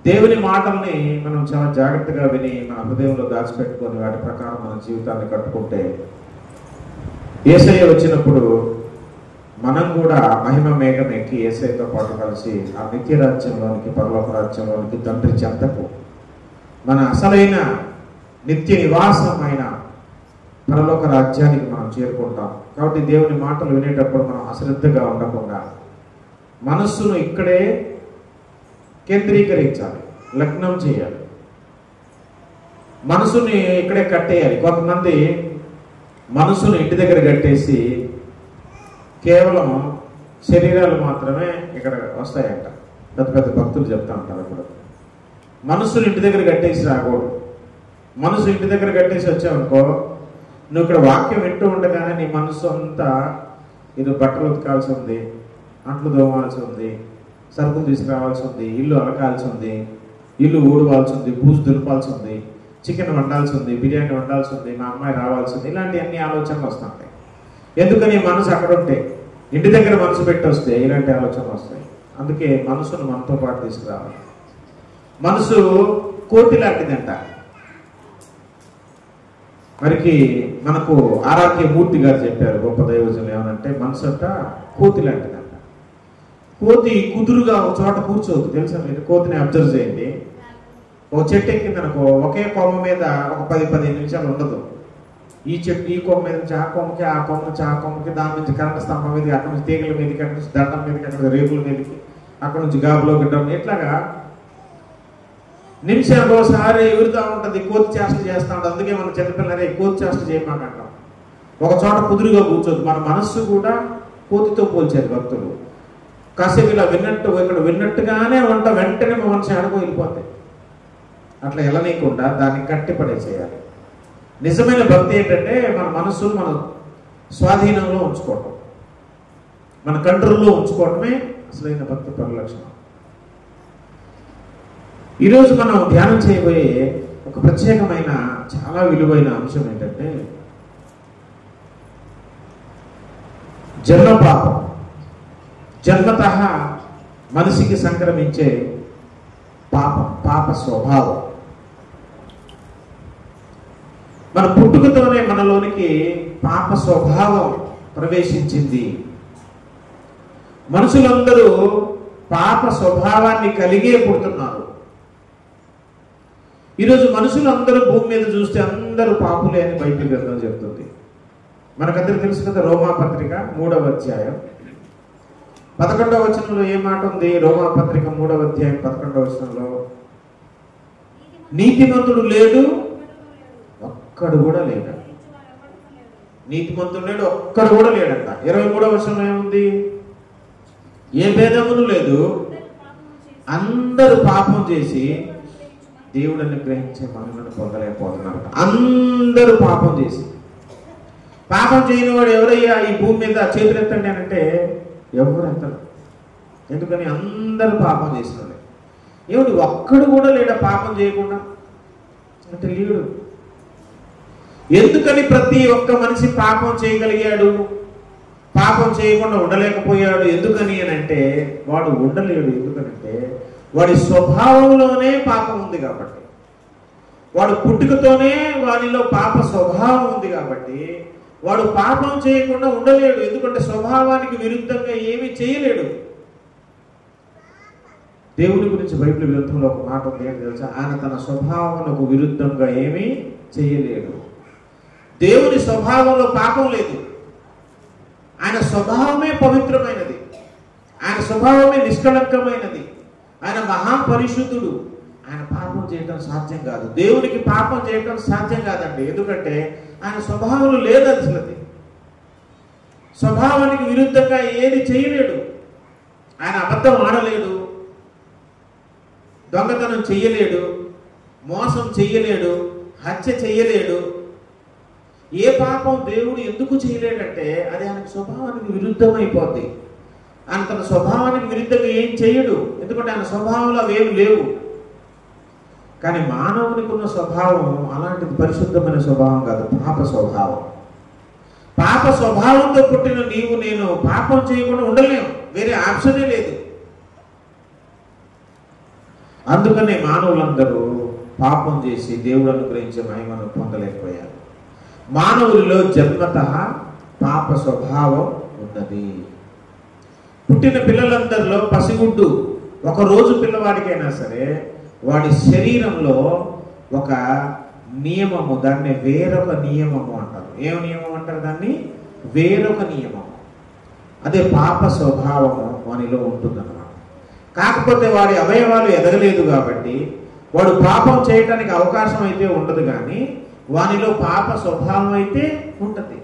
దేవుని మాటల్ని మనం చాలా జాగ్రత్తగా విని మన హృదయంలో దాచిపెట్టుకొని వాటి ప్రకారం మన జీవితాన్ని కట్టుకుంటే యేసయ్య వచ్చినప్పుడు మనం కూడా మహిమ మేఘం ఎక్కి యేసయ్యతో పాటు కలిసి ఆ నిత్య రాజ్యంలోనికి, పరలోక రాజ్యంలోనికి, తండ్రి చెంతకు, మన అసలైన నిత్య నివాసమైన పరలోక రాజ్యానికి మనం చేరుకుంటాం. కాబట్టి దేవుని మాటలు వినేటప్పుడు మనం అశ్రద్ధగా ఉండకుండా మనస్సును ఇక్కడే కేంద్రీకరించాలి, లగ్నం చేయాలి, మనసుని ఇక్కడే కట్టేయాలి. కొంతమంది మనసును ఇంటి దగ్గర కట్టేసి కేవలం శరీరాలు మాత్రమే ఇక్కడ వస్తాయంట. పెద్ద పెద్ద భక్తులు చెప్తా ఉంటారు. అప్పుడు మనసును ఇంటి దగ్గర కట్టేసి రాకూడదు. మనసు ఇంటి దగ్గర కట్టేసి వచ్చావనుకో, నువ్వు ఇక్కడ వాక్యం వింటూ ఉండగానే నీ మనసు అంతా ఇది బట్టలు ఉతకాల్సి ఉంది, అంట్లు దోమాల్సి ఉంది, సరుకులు తీసుకురావాల్సి ఉంది, ఇల్లు అలకాల్సి ఉంది, ఇల్లు ఊడవాల్సి ఉంది, బూజు దులపాల్సి ఉంది, చికెన్ వండాల్సి ఉంది, బిర్యానీ వండాల్సి ఉంది, మా అమ్మాయి రావాల్సి ఉంది, ఇలాంటి అన్ని ఆలోచనలు వస్తుంటాయి. ఎందుకని మనసు అక్కడ ఉంటే, ఇంటి దగ్గర మనసు పెట్టి వస్తే ఇలాంటి ఆలోచనలు వస్తాయి. అందుకే మనసును మనతో పాటు తీసుకురావాలి. మనసు కోతి లాంటిదంట. మరికి మనకు ఆరాధ్య మూర్తి గారు చెప్పారు, గొప్ప దైవజనులు, ఏమనంటే మనసు అంట కోతి లాంటిదంట. కోతి కుదురుగా ఒక చోట కూర్చోవద్దు. తెలుసా మీరు? కోతిని అబ్జర్వ్ చేయండి. ఒక చెట్టు ఎక్కిందనుకో, ఒకే కొమ్మ మీద ఒక 10-15 నిమిషాలు ఉండదు. ఈ చెట్టు ఈ కొమ్మ మీద నుంచి ఆ కొమ్మకి, ఆ కొమ్మ నుంచి ఆ కొమ్మకి, దాని నుంచి కరెంట్ స్తంభం మీదకి, అక్కడ నుంచి తీగల మీదకి, అక్కడ నుంచి దండం మీదకి, అక్కడ రేకుల మీదకి, అక్కడ నుంచి గాబులో గిడ్డం, ఇట్లాగా నిమిషానికి ఒకసారి ఎగురుతూ ఉంటుంది. కోతి చేష్టలు చేస్తూ ఉంటుంది. అందుకే మన చిన్నపిల్లలే కోతి చేష్టలు చేయమాకంటాం. ఒక చోట కుదురుగా కూర్చోదు. మన మనస్సు కూడా కోతితో పోల్చారు భక్తులు. కాసేపు ఇలా విన్నట్టు, ఇక్కడ విన్నట్టుగానే వంట వెంటనే మన మనసు ఆడుకో వెళ్ళిపోతాయి. అట్లా వెళ్ళనీయకుండా దాన్ని కట్టి పడేసేయాలి. నిజమైన భక్తి ఏంటంటే మన మనస్సును మన స్వాధీనంలో ఉంచుకోవటం, మన కంట్రోల్లో ఉంచుకోవటమే అసలైన భక్తి పరిలక్షణం. ఈరోజు మనం ధ్యానం చేయబోయే ఒక ప్రత్యేకమైన చాలా విలువైన అంశం ఏంటంటే జన్మ పాపం. జన్మతః మనిషికి సంక్రమించే పాపం, పాప స్వభావం. మన పుట్టుకతోనే మనలోనికి పాప స్వభావం ప్రవేశించింది. మనుషులందరూ పాప స్వభావాన్ని కలిగే పుడుతున్నారు. ఈరోజు మనుషులందరూ భూమి మీద చూస్తే అందరూ పాపులే అని బైబిల్ గ్రంథం చెప్తుంది. మనకందరికి తెలుసు కదా, రోమాపత్రిక 3వ అధ్యాయం 11వ వచనంలో ఏ మాట ఉంది? రోమాపత్రిక 3వ అధ్యాయం 11వ వచనంలో, నీతిమంతుడు లేడు, ఒక్కడు కూడా లేడు. నీతిమంతుడు లేడు, ఒక్కడు కూడా లేడంట. 23వ వచనంలో ఏముంది? ఏ భేదమును లేదు, అందరూ పాపం చేసి దేవుడిని గ్రహించే మహిమను పొందలేకపోతున్నారు. అందరూ పాపం చేసి, పాపం చేయని వాడు ఎవరయ్యా ఈ భూమి మీద? చేతులు ఎత్తండి అని అంటే ఎవరు ఎత్తరు. ఎందుకని? అందరూ పాపం చేసినాడు. ఏమిటి ఒక్కడు కూడా లేడా పాపం చేయకుండా అంటే? లేడు. ఎందుకని ప్రతి ఒక్క మనిషి పాపం చేయగలిగాడు, పాపం చేయకుండా ఉండలేకపోయాడు? ఎందుకని అని అంటే వాడు ఉండలేడు. ఎందుకనంటే వాడి స్వభావంలోనే పాపం ఉంది కాబట్టి, వాడు పుట్టుకతోనే వాడిలో పాప స్వభావం ఉంది కాబట్టి వాడు పాపం చేయకుండా ఉండలేడు. ఎందుకంటే స్వభావానికి విరుద్ధంగా ఏమీ చేయలేడు. దేవుని గురించి బైబిల్ గ్రంథంలో ఒక మాట ఉంది, ఏంటి తెలుసా? ఆయన తన స్వభావానికి విరుద్ధంగా ఏమీ చేయలేడు. దేవుని స్వభావంలో పాపం లేదు. ఆయన స్వభావమే పవిత్రమైనది, ఆయన స్వభావమే నిష్కళంకమైనది, ఆయన మహాపరిశుద్ధుడు. ఆయన పాపం చేయటం సాధ్యం కాదు. దేవునికి పాపం చేయటం సాధ్యం కాదండి. ఎందుకంటే ఆయన స్వభావంలో లేదు. అసలు స్వభావానికి విరుద్ధంగా ఏది చేయలేడు. ఆయన అబద్ధం ఆడలేడు, దొంగతనం చెయ్యలేడు, మోసం చెయ్యలేడు, హత్య చెయ్యలేడు. ఏ పాపం దేవుడు ఎందుకు చేయలేడంటే అది ఆయన స్వభావానికి విరుద్ధం అయిపోద్ది. ఆయన తన స్వభావానికి విరుద్ధంగా ఏం చేయడు. ఎందుకంటే ఆయన స్వభావంలో అవేమి లేవు. కానీ మానవునికి ఉన్న స్వభావం అలాంటిది పరిశుద్ధమైన స్వభావం కాదు, పాప స్వభావం. పాప స్వభావంతో పుట్టిన నీవు నేను పాపం చేయకుండా ఉండలేము. వేరే ఆప్షనే లేదు. అందుకనే మానవులందరూ పాపం చేసి దేవుడు అనుగ్రహించే మహిమను పొందలేకపోయారు. మానవులలో జన్మతః పాప స్వభావం ఉన్నది. పుట్టిన పిల్లలందరిలో పసిగుడ్డు ఒక రోజు పిల్లవాడికైనా సరే వాడి శరీరంలో ఒక నియమము, దాన్ని వేరొక నియమము అంటారు. ఏం నియమం అంటారు? దాన్ని వేరొక నియమము. అదే పాప స్వభావము వానిలో ఉంటుందన్నమాట. కాకపోతే వాడి అవయవాలు ఎదగలేదు కాబట్టి వాడు పాపం చేయటానికి అవకాశం అయితే ఉండదు, కానీ వానిలో పాప స్వభావం అయితే ఉంటుంది.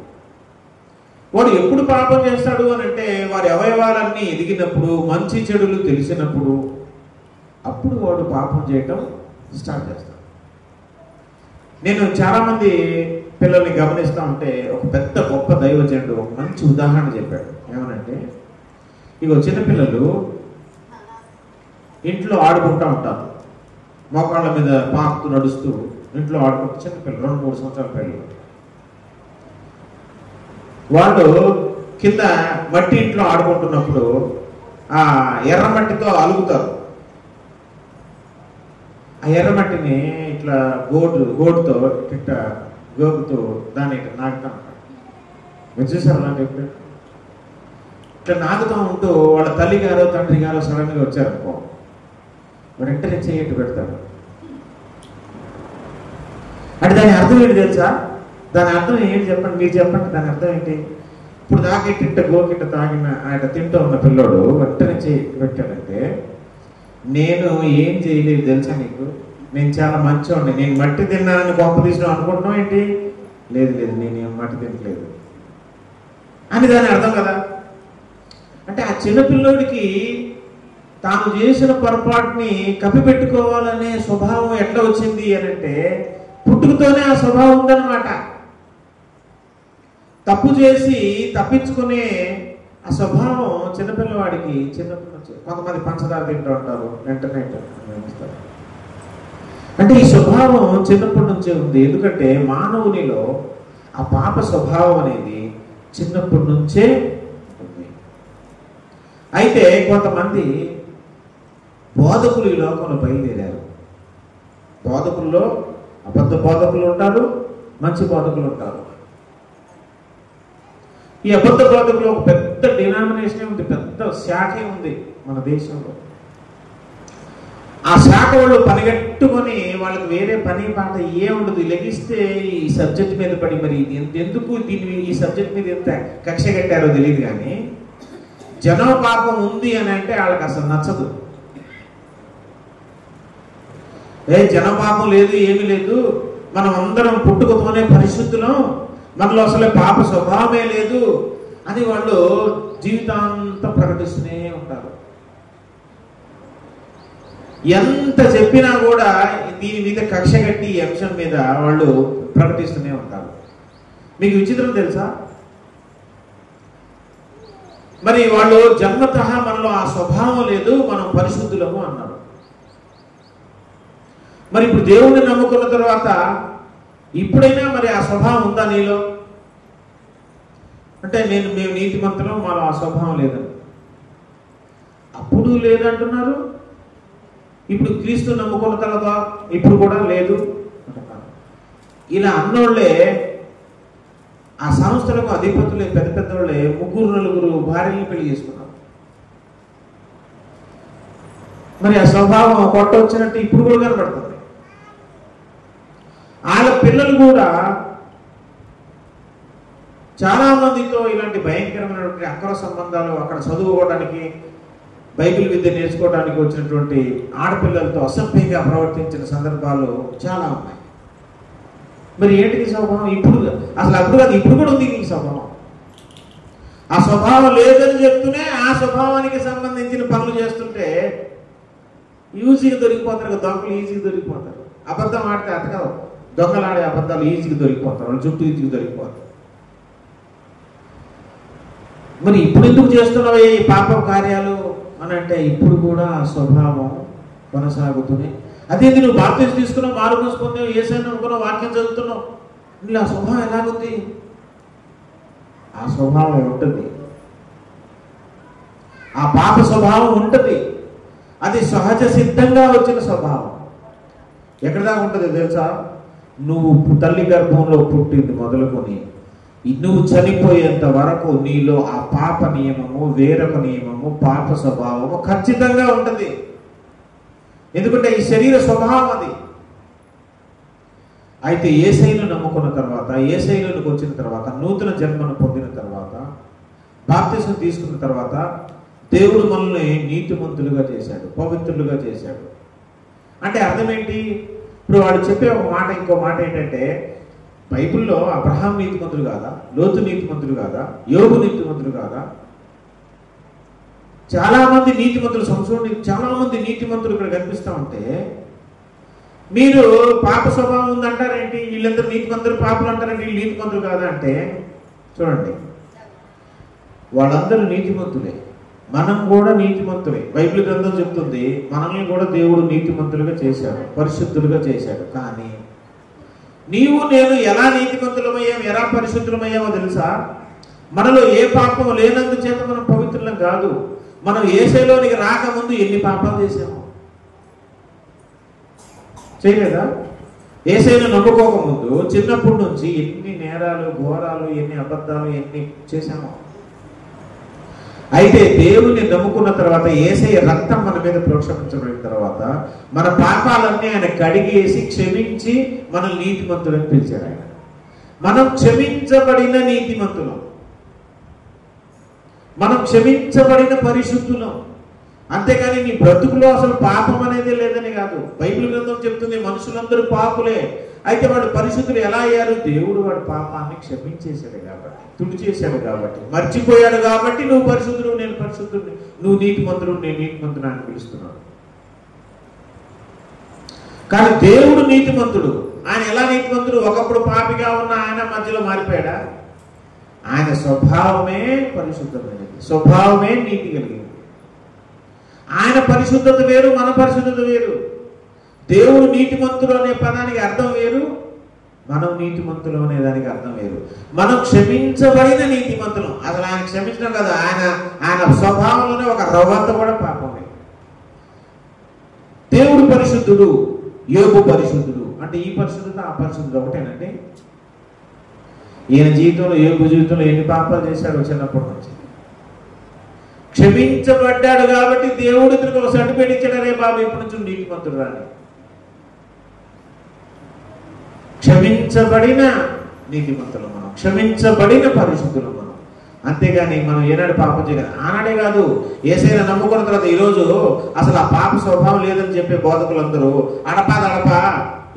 వాడు ఎప్పుడు పాపం చేస్తాడు అని అంటే వారి అవయవాలన్నీ ఎదిగినప్పుడు, మంచి చెడులు తెలిసినప్పుడు, అప్పుడు వాడు పాపం చేయటం స్టార్ట్ చేస్తాడు. నేను చాలామంది పిల్లల్ని గమనిస్తూ ఉంటే ఒక పెద్ద గొప్ప దైవజనుడు ఒక మంచి ఉదాహరణ చెప్పాడు. ఏమనంటే, ఇగో చిన్నపిల్లలు ఇంట్లో ఆడుకుంటూ ఉంటారు, మోకాళ్ళ మీద పాకుతూ నడుస్తూ ఇంట్లో ఆడుకుంటూ, చిన్నపిల్లలు 2-3 సంవత్సరాల పిల్లలు. వాళ్ళు కింద మట్టి ఇంట్లో ఆడుకుంటున్నప్పుడు ఆ ఎర్రమట్టితో అలుగుతారు. ఆ ఎర్రమట్టిని ఇట్లా గోడుతో ఇట్లా గోగుతూ దాన్ని ఇట్లా నాకుతా ఉంటారు. మీరు చూసారు అలాంటి ఎప్పుడు? ఇట్లా నాకుతూ ఉంటూ వాళ్ళ తల్లి గారో తండ్రి గారో సడన్గా వచ్చారనుకో, వాడు వెంటనే చేయట్టు పెడతాడు. అంటే దాని అర్థం ఏంటి తెలుసా? దాని అర్థం ఏంటి చెప్పండి, మీరు చెప్పండి. దాని అర్థం ఏంటి? ఇప్పుడు దాకెట్టింట గోకిట్ట తాగిన ఆయన తింటూ ఉన్న పిల్లోడు వెంటనే చేయి పెట్టాడంటే, నేను ఏం చేయలేదు తెలుసా నీకు, నేను చాలా మంచివాడిని, నేను మట్టి తిన్నానని గొప్ప తీసినావు అనుకుంటున్నావు ఏంటి? లేదు లేదు, నేనేం మట్టి తినట్లేదు అని దాని అర్థం కదా. అంటే ఆ చిన్నపిల్లోడికి తాను చేసిన పొరపాటుని కప్పిపెట్టుకోవాలనే స్వభావం ఎట్లా వచ్చింది అని అంటే, పుట్టుకతోనే ఆ స్వభావం ఉందన్నమాట. తప్పు చేసి తప్పించుకునే ఆ స్వభావం చిన్నపిల్లవాడికి చిన్నప్పటి నుంచి. కొంతమంది పంచదార తింటూ ఉంటారు, వెంటనే వేస్తారు. అంటే ఈ స్వభావం చిన్నప్పటి నుంచే ఉంది. ఎందుకంటే మానవునిలో ఆ పాప స్వభావం అనేది చిన్నప్పటి నుంచే ఉంది. అయితే కొంతమంది బోధకులు ఈ లోకంలో బయలుదేరారు. బోధకుల్లో అబద్ధ బోధకులు ఉంటారు, మంచి బోధకులు ఉంటారు. ఈ అబద్ధ బోధకులు ఒక పెద్ద డినామినేషనే ఉంది, పెద్ద శాఖే ఉంది మన దేశంలో. ఆ శాఖ వాళ్ళు పనిగట్టుకొని వాళ్ళకి వేరే పని పాట ఏ ఉండదు. లెగిస్తే ఈ సబ్జెక్ట్ మీద పడి, మరి ఎందుకు దీన్ని ఈ సబ్జెక్ట్ మీద ఎంత కక్ష కట్టారో తెలియదు, కానీ జనం పాపం ఉంది అని అంటే వాళ్ళకి అసలు నచ్చదు. జనపాపం లేదు, ఏమీ లేదు, మనం అందరం పుట్టుకతోనే పరిశుద్ధులం, మనలో అసలే పాప స్వభావమే లేదు అని వాళ్ళు జీవితాంతం ప్రకటిస్తూనే ఉంటారు. ఎంత చెప్పినా కూడా దీని మీద కక్ష కట్టి ఈ అంశం మీద వాళ్ళు ప్రకటిస్తూనే ఉంటారు. మీకు విచిత్రం తెలుసా? మరి వాళ్ళు జన్మతః మనలో ఆ స్వభావం లేదు, మనం పరిశుద్ధులము అన్నారు. మరి ఇప్పుడు దేవుణ్ణి నమ్ముకున్న తర్వాత ఇప్పుడైనా మరి ఆ స్వభావం ఉందా నీలో? అంటే మేము నీతిమంతులం, మాలో ఆ స్వభావం లేదని. అప్పుడు లేదంటున్నారు, ఇప్పుడు క్రీస్తు నమ్ముకున్న తర్వాత ఇప్పుడు కూడా లేదు అంటున్నారు. ఇలా అన్నోళ్ళే ఆ సంస్థలకు అధిపతులే, పెద్ద పెద్దోళ్ళే 3-4 భార్యలను పెళ్లి చేసుకున్నారు. మరి ఆ స్వభావం కొట్ట వచ్చినట్టు ఇప్పుడు కూడా కనబడుతుంది. వాళ్ళ పిల్లలు కూడా చాలా మందితో ఇలాంటి భయంకరమైనటువంటి అక్రమ సంబంధాలు, అక్కడ చదువుకోవడానికి, బైబిల్ విద్య నేర్చుకోవడానికి వచ్చినటువంటి ఆడపిల్లలతో అసభ్యంగా ప్రవర్తించిన సందర్భాలు చాలా ఉన్నాయి. మరి ఏంటిది స్వభావం? ఇప్పుడు అసలు అప్పుడు కాదు, ఇప్పుడు కూడా ఉంది ఈ స్వభావం. ఆ స్వభావం లేదని చెప్తూనే ఆ స్వభావానికి సంబంధించిన పనులు చేస్తుంటే ఈజీగా దొరికిపోతారు కదా, దొంగలు ఈజీగా దొరికిపోతారు. అబద్ధం ఆడితే అతకవు, దొంగలాడే అబద్ధాలు ఈజీగా దొరికిపోతారు, వాళ్ళు చుట్టూ ఈజీగా దొరికిపోతారు. మరి ఇప్పుడు ఎందుకు చేస్తున్నావే ఈ పాప కార్యాలు అని అంటే, ఇప్పుడు కూడా ఆ స్వభావం కొనసాగుతూనే. అదే నువ్వు బాప్తిసం తీసుకున్నావు, మారుమనసు పొందావు, యేసయ్యను నమ్ముకున్నావు, వాక్యం చదువుతున్నావు, ఇలా ఆ స్వభావం ఎలాగుంది? ఆ స్వభావం ఉంటుంది, ఆ పాప స్వభావం ఉంటుంది. అది సహజ సిద్ధంగా వచ్చిన స్వభావం. ఎక్కడ దాకా ఉంటుంది తెలుసా? నువ్వు తల్లి గర్భంలో పుట్టింది మొదలుకొని నువ్వు చనిపోయేంత వరకు నీలో ఆ పాప నియమము, వేరొక నియమము, పాప స్వభావము ఖచ్చితంగా ఉంటుంది. ఎందుకంటే ఈ శరీర స్వభావం అది. అయితే యేసయ్యను నమ్ముకున్న తర్వాత, యేసయ్యలోకి వచ్చిన తర్వాత, నూతన జన్మను పొందిన తర్వాత, బాప్తిసం తీసుకున్న తర్వాత దేవుడు మనల్ని నీతిమంతులుగా చేశాడు, పవిత్రులుగా చేశాడు. అంటే అర్థం ఏంటి? ఇప్పుడు వాడు చెప్పే ఒక మాట, ఇంకో మాట ఏంటంటే, బైబిల్లో అబ్రహాం నీతిమంతుడు కాదా, లోతు నీతిమంతుడు కాదా, యోబు నీతిమంతుడు కాదా? చాలా మంది నీతిమంతులు, సంవత్సరం చాలా మంది నీతిమంతులు ఇక్కడ కనిపిస్తూ ఉంటే మీరు పాప స్వభావం ఉందంటారేంటి? వీళ్ళందరూ నీతిమంతులు, పాపలు అంటారేంటి? వీళ్ళు నీతిమంతులు కాదా అంటే, చూడండి, వాళ్ళందరూ నీతిమంతులే, మనం కూడా నీతిమంతులే. బైబిల్ గ్రంథం చెప్తుంది మనల్ని కూడా దేవుడు నీతిమంతులుగా చేశాడు, పరిశుద్ధులుగా చేశాడు. కానీ నీవు నేను ఎలా నీతిమంతులమయ్యాం, ఎలా పరిశుద్ధులమయ్యామో తెలుసా? మనలో ఏ పాపం లేనందుచేత మనం పవిత్రులం కాదు. మనం యేసయ్యలోనికి రాకముందు ఎన్ని పాపాలు చేసాము చేయలేదా? యేసయ్యను నమ్ముకోకముందు చిన్నప్పటి నుంచి ఎన్ని నేరాలు, ఘోరాలు, ఎన్ని అబద్ధాలు, ఎన్ని చేశామో. అయితే దేవుని నమ్ముకున్న తర్వాత, యేసయ్య రక్తం మన మీద ప్రోక్షించబడిన తర్వాత మన పాపాలన్నీ ఆయన కడిగేసి క్షమించి మనల్ని నీతిమంతులని పిలిచాడు ఆయన. మనం క్షమించబడిన నీతిమంతులం, మనం క్షమించబడిన పరిశుద్ధులం. అంతేకాని నీ బ్రతుకులో అసలు పాపం అనేది లేదని కాదు. బైబిల్ గ్రంథం చెప్తుంది మనుషులందరూ పాపులే. అయితే వాడు పరిశుద్ధులు ఎలా అయ్యారు? దేవుడు వాడి పాపాన్ని క్షమించేశాడు కాబట్టి, తుడిచేశాడు కాబట్టి, మర్చిపోయాడు కాబట్టి నువ్వు పరిశుద్ధుడు, నేను పరిశుద్ధుడు, నువ్వు నీతిమంతుడు, నేను నీతిమంతుడు అని పిలుస్తున్నాడు. కానీ దేవుడు నీతిమంతుడు. ఆయన ఎలా నీతిమంతుడు? ఒకప్పుడు పాపిగా ఉన్న ఆయన మధ్యలో మారిపోయాడా? ఆయన స్వభావమే పరిశుద్ధమైనది, స్వభావమే నీతి కలిగింది. ఆయన పరిశుద్ధత వేరు, మన పరిశుద్ధత వేరు. దేవుడు నీతిమంతుడు అనే పదానికి అర్థం వేరు, మనం నీతిమంతులు అనే దానికి అర్థం వేరు. మనం క్షమించబడిన నీతిమంతులం. అసలు ఆయన క్షమించడం కదా, ఆయన స్వభావంలోనే ఒక రవ్వంత కూడా పాపమే. దేవుడు పరిశుద్ధుడు, యోబు పరిశుద్ధుడు. అంటే ఈ పరిశుద్ధత ఆ పరిశుద్ధత ఒకటేనండి? ఈయన జీవితంలో, యోబు జీవితంలో ఎన్ని పాపాలు చేశాడో చిన్నప్పటి నుంచి. క్షమించబడ్డాడు కాబట్టి దేవుడు ఇతనికి ఒక సర్టిఫికేట్ ఇచ్చాడు, రే బాబు ఇప్పటి నుంచి నీతిమంతుడు రాని. క్షమించబడిన నీతిమంతులు మనం, క్షమించబడిన పరిశుద్ధులు మనం. అంతేగాని మనం ఏనాడు పాపం చేయలేదు. ఆనాడే కాదు, యేసయ్యను నమ్ముకున్న తర్వాత ఈరోజు అసలు ఆ పాప స్వభావం లేదని చెప్పే బోధకులందరూ అడపా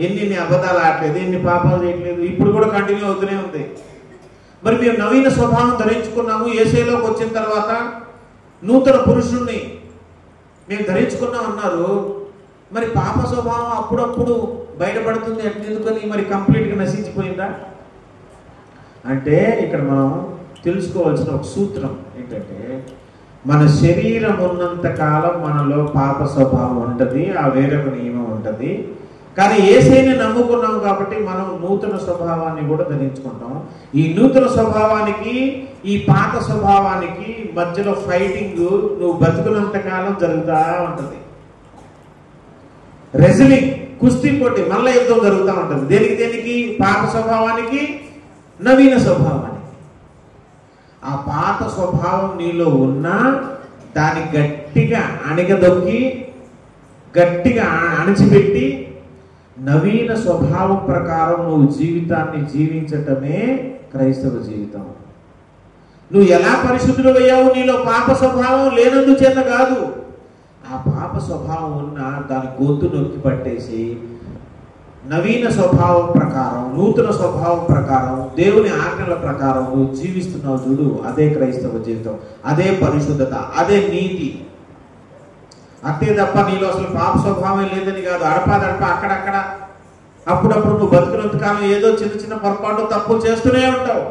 ఎన్ని అబద్ధాలు ఆడలేదు, ఎన్ని పాపాలు చేయట్లేదు, ఇప్పుడు కూడా కంటిన్యూ అవుతూనే ఉంది. మరి మేము నవీన స్వభావం ధరించుకున్నాము, యేసయ్యలోకి వచ్చిన తర్వాత నూతన పురుషుణ్ణి మేము ధరించుకున్నాం అన్నారు. మరి పాప స్వభావం అప్పుడప్పుడు బయటపడుతుంది ఎందుకని? మరి కంప్లీట్గా నశించిపోయిందా అంటే, ఇక్కడ మనం తెలుసుకోవాల్సిన ఒక సూత్రం ఏంటంటే, మన శరీరం ఉన్నంత కాలం మనలో పాప స్వభావం ఉంటుంది, ఆ వేరొక నియమం ఉంటుంది. కానీ యేసయ్యని నమ్ముకున్నాం కాబట్టి మనం నూతన స్వభావాన్ని కూడా ధరించుకుంటాం. ఈ నూతన స్వభావానికి, ఈ పాత స్వభావానికి మధ్యలో ఫైటింగ్ నువ్వు బతుకున్నంత కాలం జరుగుతూ ఉంటుంది. రెజ్లింగ్, కుస్తీ పోటీ, మల్ల యుద్ధం జరుగుతూ ఉంటుంది. దేనికి? పాత స్వభావానికి, నవీన స్వభావానికి. ఆ పాత స్వభావం నీలో ఉన్నా దాన్ని గట్టిగా అణిగదొక్కి, గట్టిగా అణిచిపెట్టి నవీన స్వభావం ప్రకారం నువ్వు జీవితాన్ని జీవించటమే క్రైస్తవ జీవితం. నువ్వు ఎలా పరిశుద్ధులు అయ్యావు? నీలో పాప స్వభావం లేనందుచేత కాదు. ఆ పాప స్వభావం ఉన్న దాని గొంతు నొక్కి పట్టేసి నవీన స్వభావం ప్రకారం, నూతన స్వభావం ప్రకారం, దేవుని ఆజ్ఞల ప్రకారం నువ్వు జీవిస్తున్నావు చూడు, అదే క్రైస్తవ జీవితం, అదే పరిశుద్ధత, అదే నీతి. అంతే తప్ప నీలో అసలు పాప స్వభావం లేదని కాదు. అడపా అక్కడక్కడ అప్పుడప్పుడు నువ్వు బతుకున్నంత కాలం ఏదో చిన్న చిన్న పొరపాటు, తప్పులు చేస్తూనే ఉంటావు.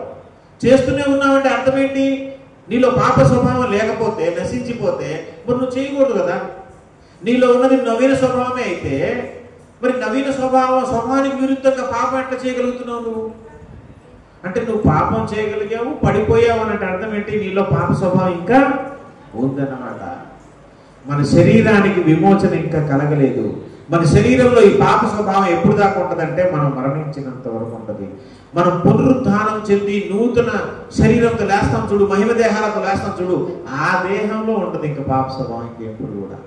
చేస్తూనే ఉన్నావంటే అర్థం ఏంటి? నీలో పాప స్వభావం లేకపోతే, నశించిపోతే మరి నువ్వు చేయకూడదు కదా. నీలో ఉన్నది నవీన స్వభావమే అయితే మరి నవీన స్వభావానికి విరుద్ధంగా పాపం ఎట్లా చేయగలుగుతున్నావు నువ్వు? అంటే నువ్వు పాపం చేయగలిగావు, పడిపోయావు అన్నట్టు అర్థం ఏంటి? నీలో పాప స్వభావం ఇంకా ఉందన్నమాట. మన శరీరానికి విమోచన ఇంకా కలగలేదు. మన శరీరంలో ఈ పాప స్వభావం ఎప్పుడు దాకా ఉంటుందంటే మనం మరణించినంత వరకు ఉంటుంది. మనం పునరుద్ధానం చెంది నూతన శరీరంతో లేస్తాం చూడు, మహిమ దేహాలతో లేస్తాం చూడు, ఆ దేహంలో ఉంటుంది ఇంకా పాప స్వభావం ఇంకెప్పుడు కూడా.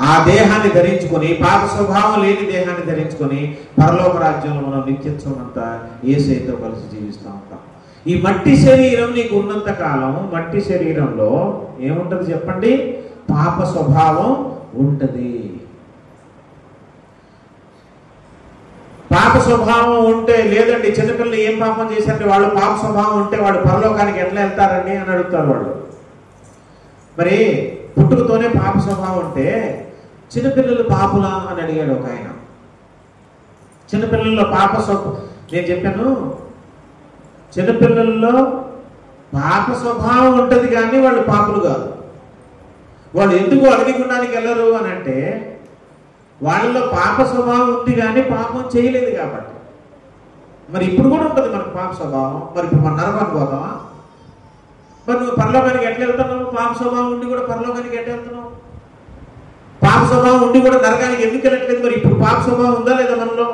ఆ దేహాన్ని ధరించుకొని, పాప స్వభావం లేని దేహాన్ని ధరించుకొని పరలోక రాజ్యంలో మనం నిత్యత్వమంత యేసుతో కలిసి జీవిస్తూ ఉంటాం. ఈ మట్టి శరీరం నీకు ఉన్నంత కాలం మట్టి శరీరంలో ఏముంటది చెప్పండి? పాప స్వభావం ఉంటది. పాప స్వభావం ఉంటే, లేదండి చిన్నపిల్లలు ఏం పాపం చేశారంటే వాళ్ళు పాప స్వభావం ఉంటే వాళ్ళు పరలోకానికి ఎట్లా వెళ్తారండి అని అడుగుతారు వాళ్ళు. మరి పుట్టుకతోనే పాప స్వభావం ఉంటే చిన్నపిల్లలు పాపులా అని అడిగాడు ఒక ఆయన. చిన్నపిల్లల్లో పాప స్వభావం, నేను చెప్పాను చిన్నపిల్లల్లో పాప స్వభావం ఉంటుంది కానీ వాళ్ళు పాపులు కాదు. వాళ్ళు ఎందుకు అగ్నిగుండానికి వెళ్ళరు అని అంటే వాళ్ళలో పాప స్వభావం ఉంది కానీ పాపం చేయలేదు కాబట్టి. మరి ఇప్పుడు కూడా ఉంటుంది మనకు పాప స్వభావం. మరి ఇప్పుడు మన నరకానికి పోతామా? మరి నువ్వు పరలోకానికి ఎట్లా వెళ్తున్నావు? పాప స్వభావం ఉండి కూడా పరలోకానికి ఎట్లా వెళ్తున్నావు? పాప స్వభావం ఉండి కూడా నరకానికి ఎందుకు వెళ్ళట్లేదు? మరి ఇప్పుడు పాప స్వభావం ఉందా లేదా మనలో?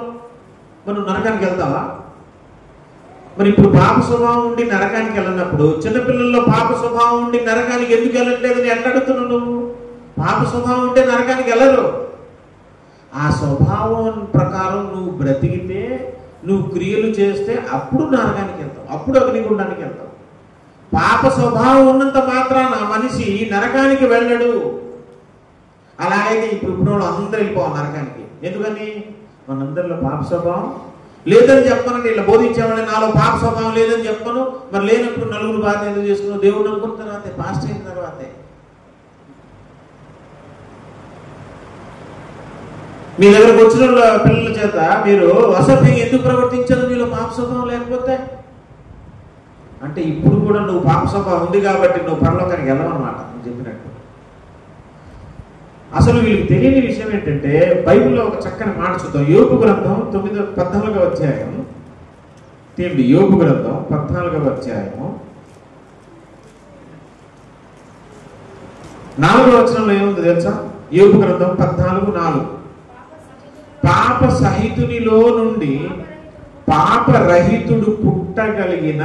మరి నువ్వు నరకానికి వెళ్తావా? మరి ఇప్పుడు పాప స్వభావం ఉండి నరకానికి వెళ్ళినప్పుడు చిన్నపిల్లల్లో పాప స్వభావం ఉండి నరకానికి ఎందుకు వెళ్ళట్లేదు అని ఎట్లా అడుగుతున్నావు నువ్వు? పాప స్వభావం ఉంటే నరకానికి వెళ్ళరు. ఆ స్వభావం ప్రకారం నువ్వు బ్రతికితే, నువ్వు క్రియలు చేస్తే అప్పుడు నరకానికి వెళ్తావు, అప్పుడు అగ్నిగుండానికి వెళ్తావు. పాప స్వభావం ఉన్నంత మాత్రాన మనిషి నరకానికి వెళ్ళడు. అలాగైతే ఇప్పుడు అందరూ వెళ్ళిపోవాలి నరకానికి. ఎందుకని? మనందరిలో పాప స్వభావం లేదని చెప్పనండి. ఇలా బోధించేవాళ్ళని నాలో పాప స్వభావం లేదని చెప్పను. మరి లేనప్పుడు నలుగురు బాధ ఎందుకు చేసుకున్నావు? దేవుడు అనుకున్న తర్వాతే, పాస్ట్ అయిన తర్వాతే. మీ దగ్గరకు వచ్చిన పిల్లల చేత మీరు అసభ్యం ఎందుకు ప్రవర్తించదు? మీలో పాప స్వభావం లేకపోతే అంటే ఇప్పుడు కూడా నువ్వు పాప స్వభావం ఉంది కాబట్టి నువ్వు పరలోకానికి వెళ్ళవన్నమాట నేను చెప్పినట్టు. అసలు వీళ్ళకి తెలియని విషయం ఏంటంటే బైబిల్లో ఒక చక్కని మాట చూద్దాం. యోబు గ్రంథం 14వ అధ్యాయం తీయండి. యోబు గ్రంథం 14వ అధ్యాయము 4వ వచనంలో ఏముంది తెలుసా? యోబు గ్రంథం 14:4 పాప సహితునిలో నుండి పాపరహితుడు పుట్టగలిగిన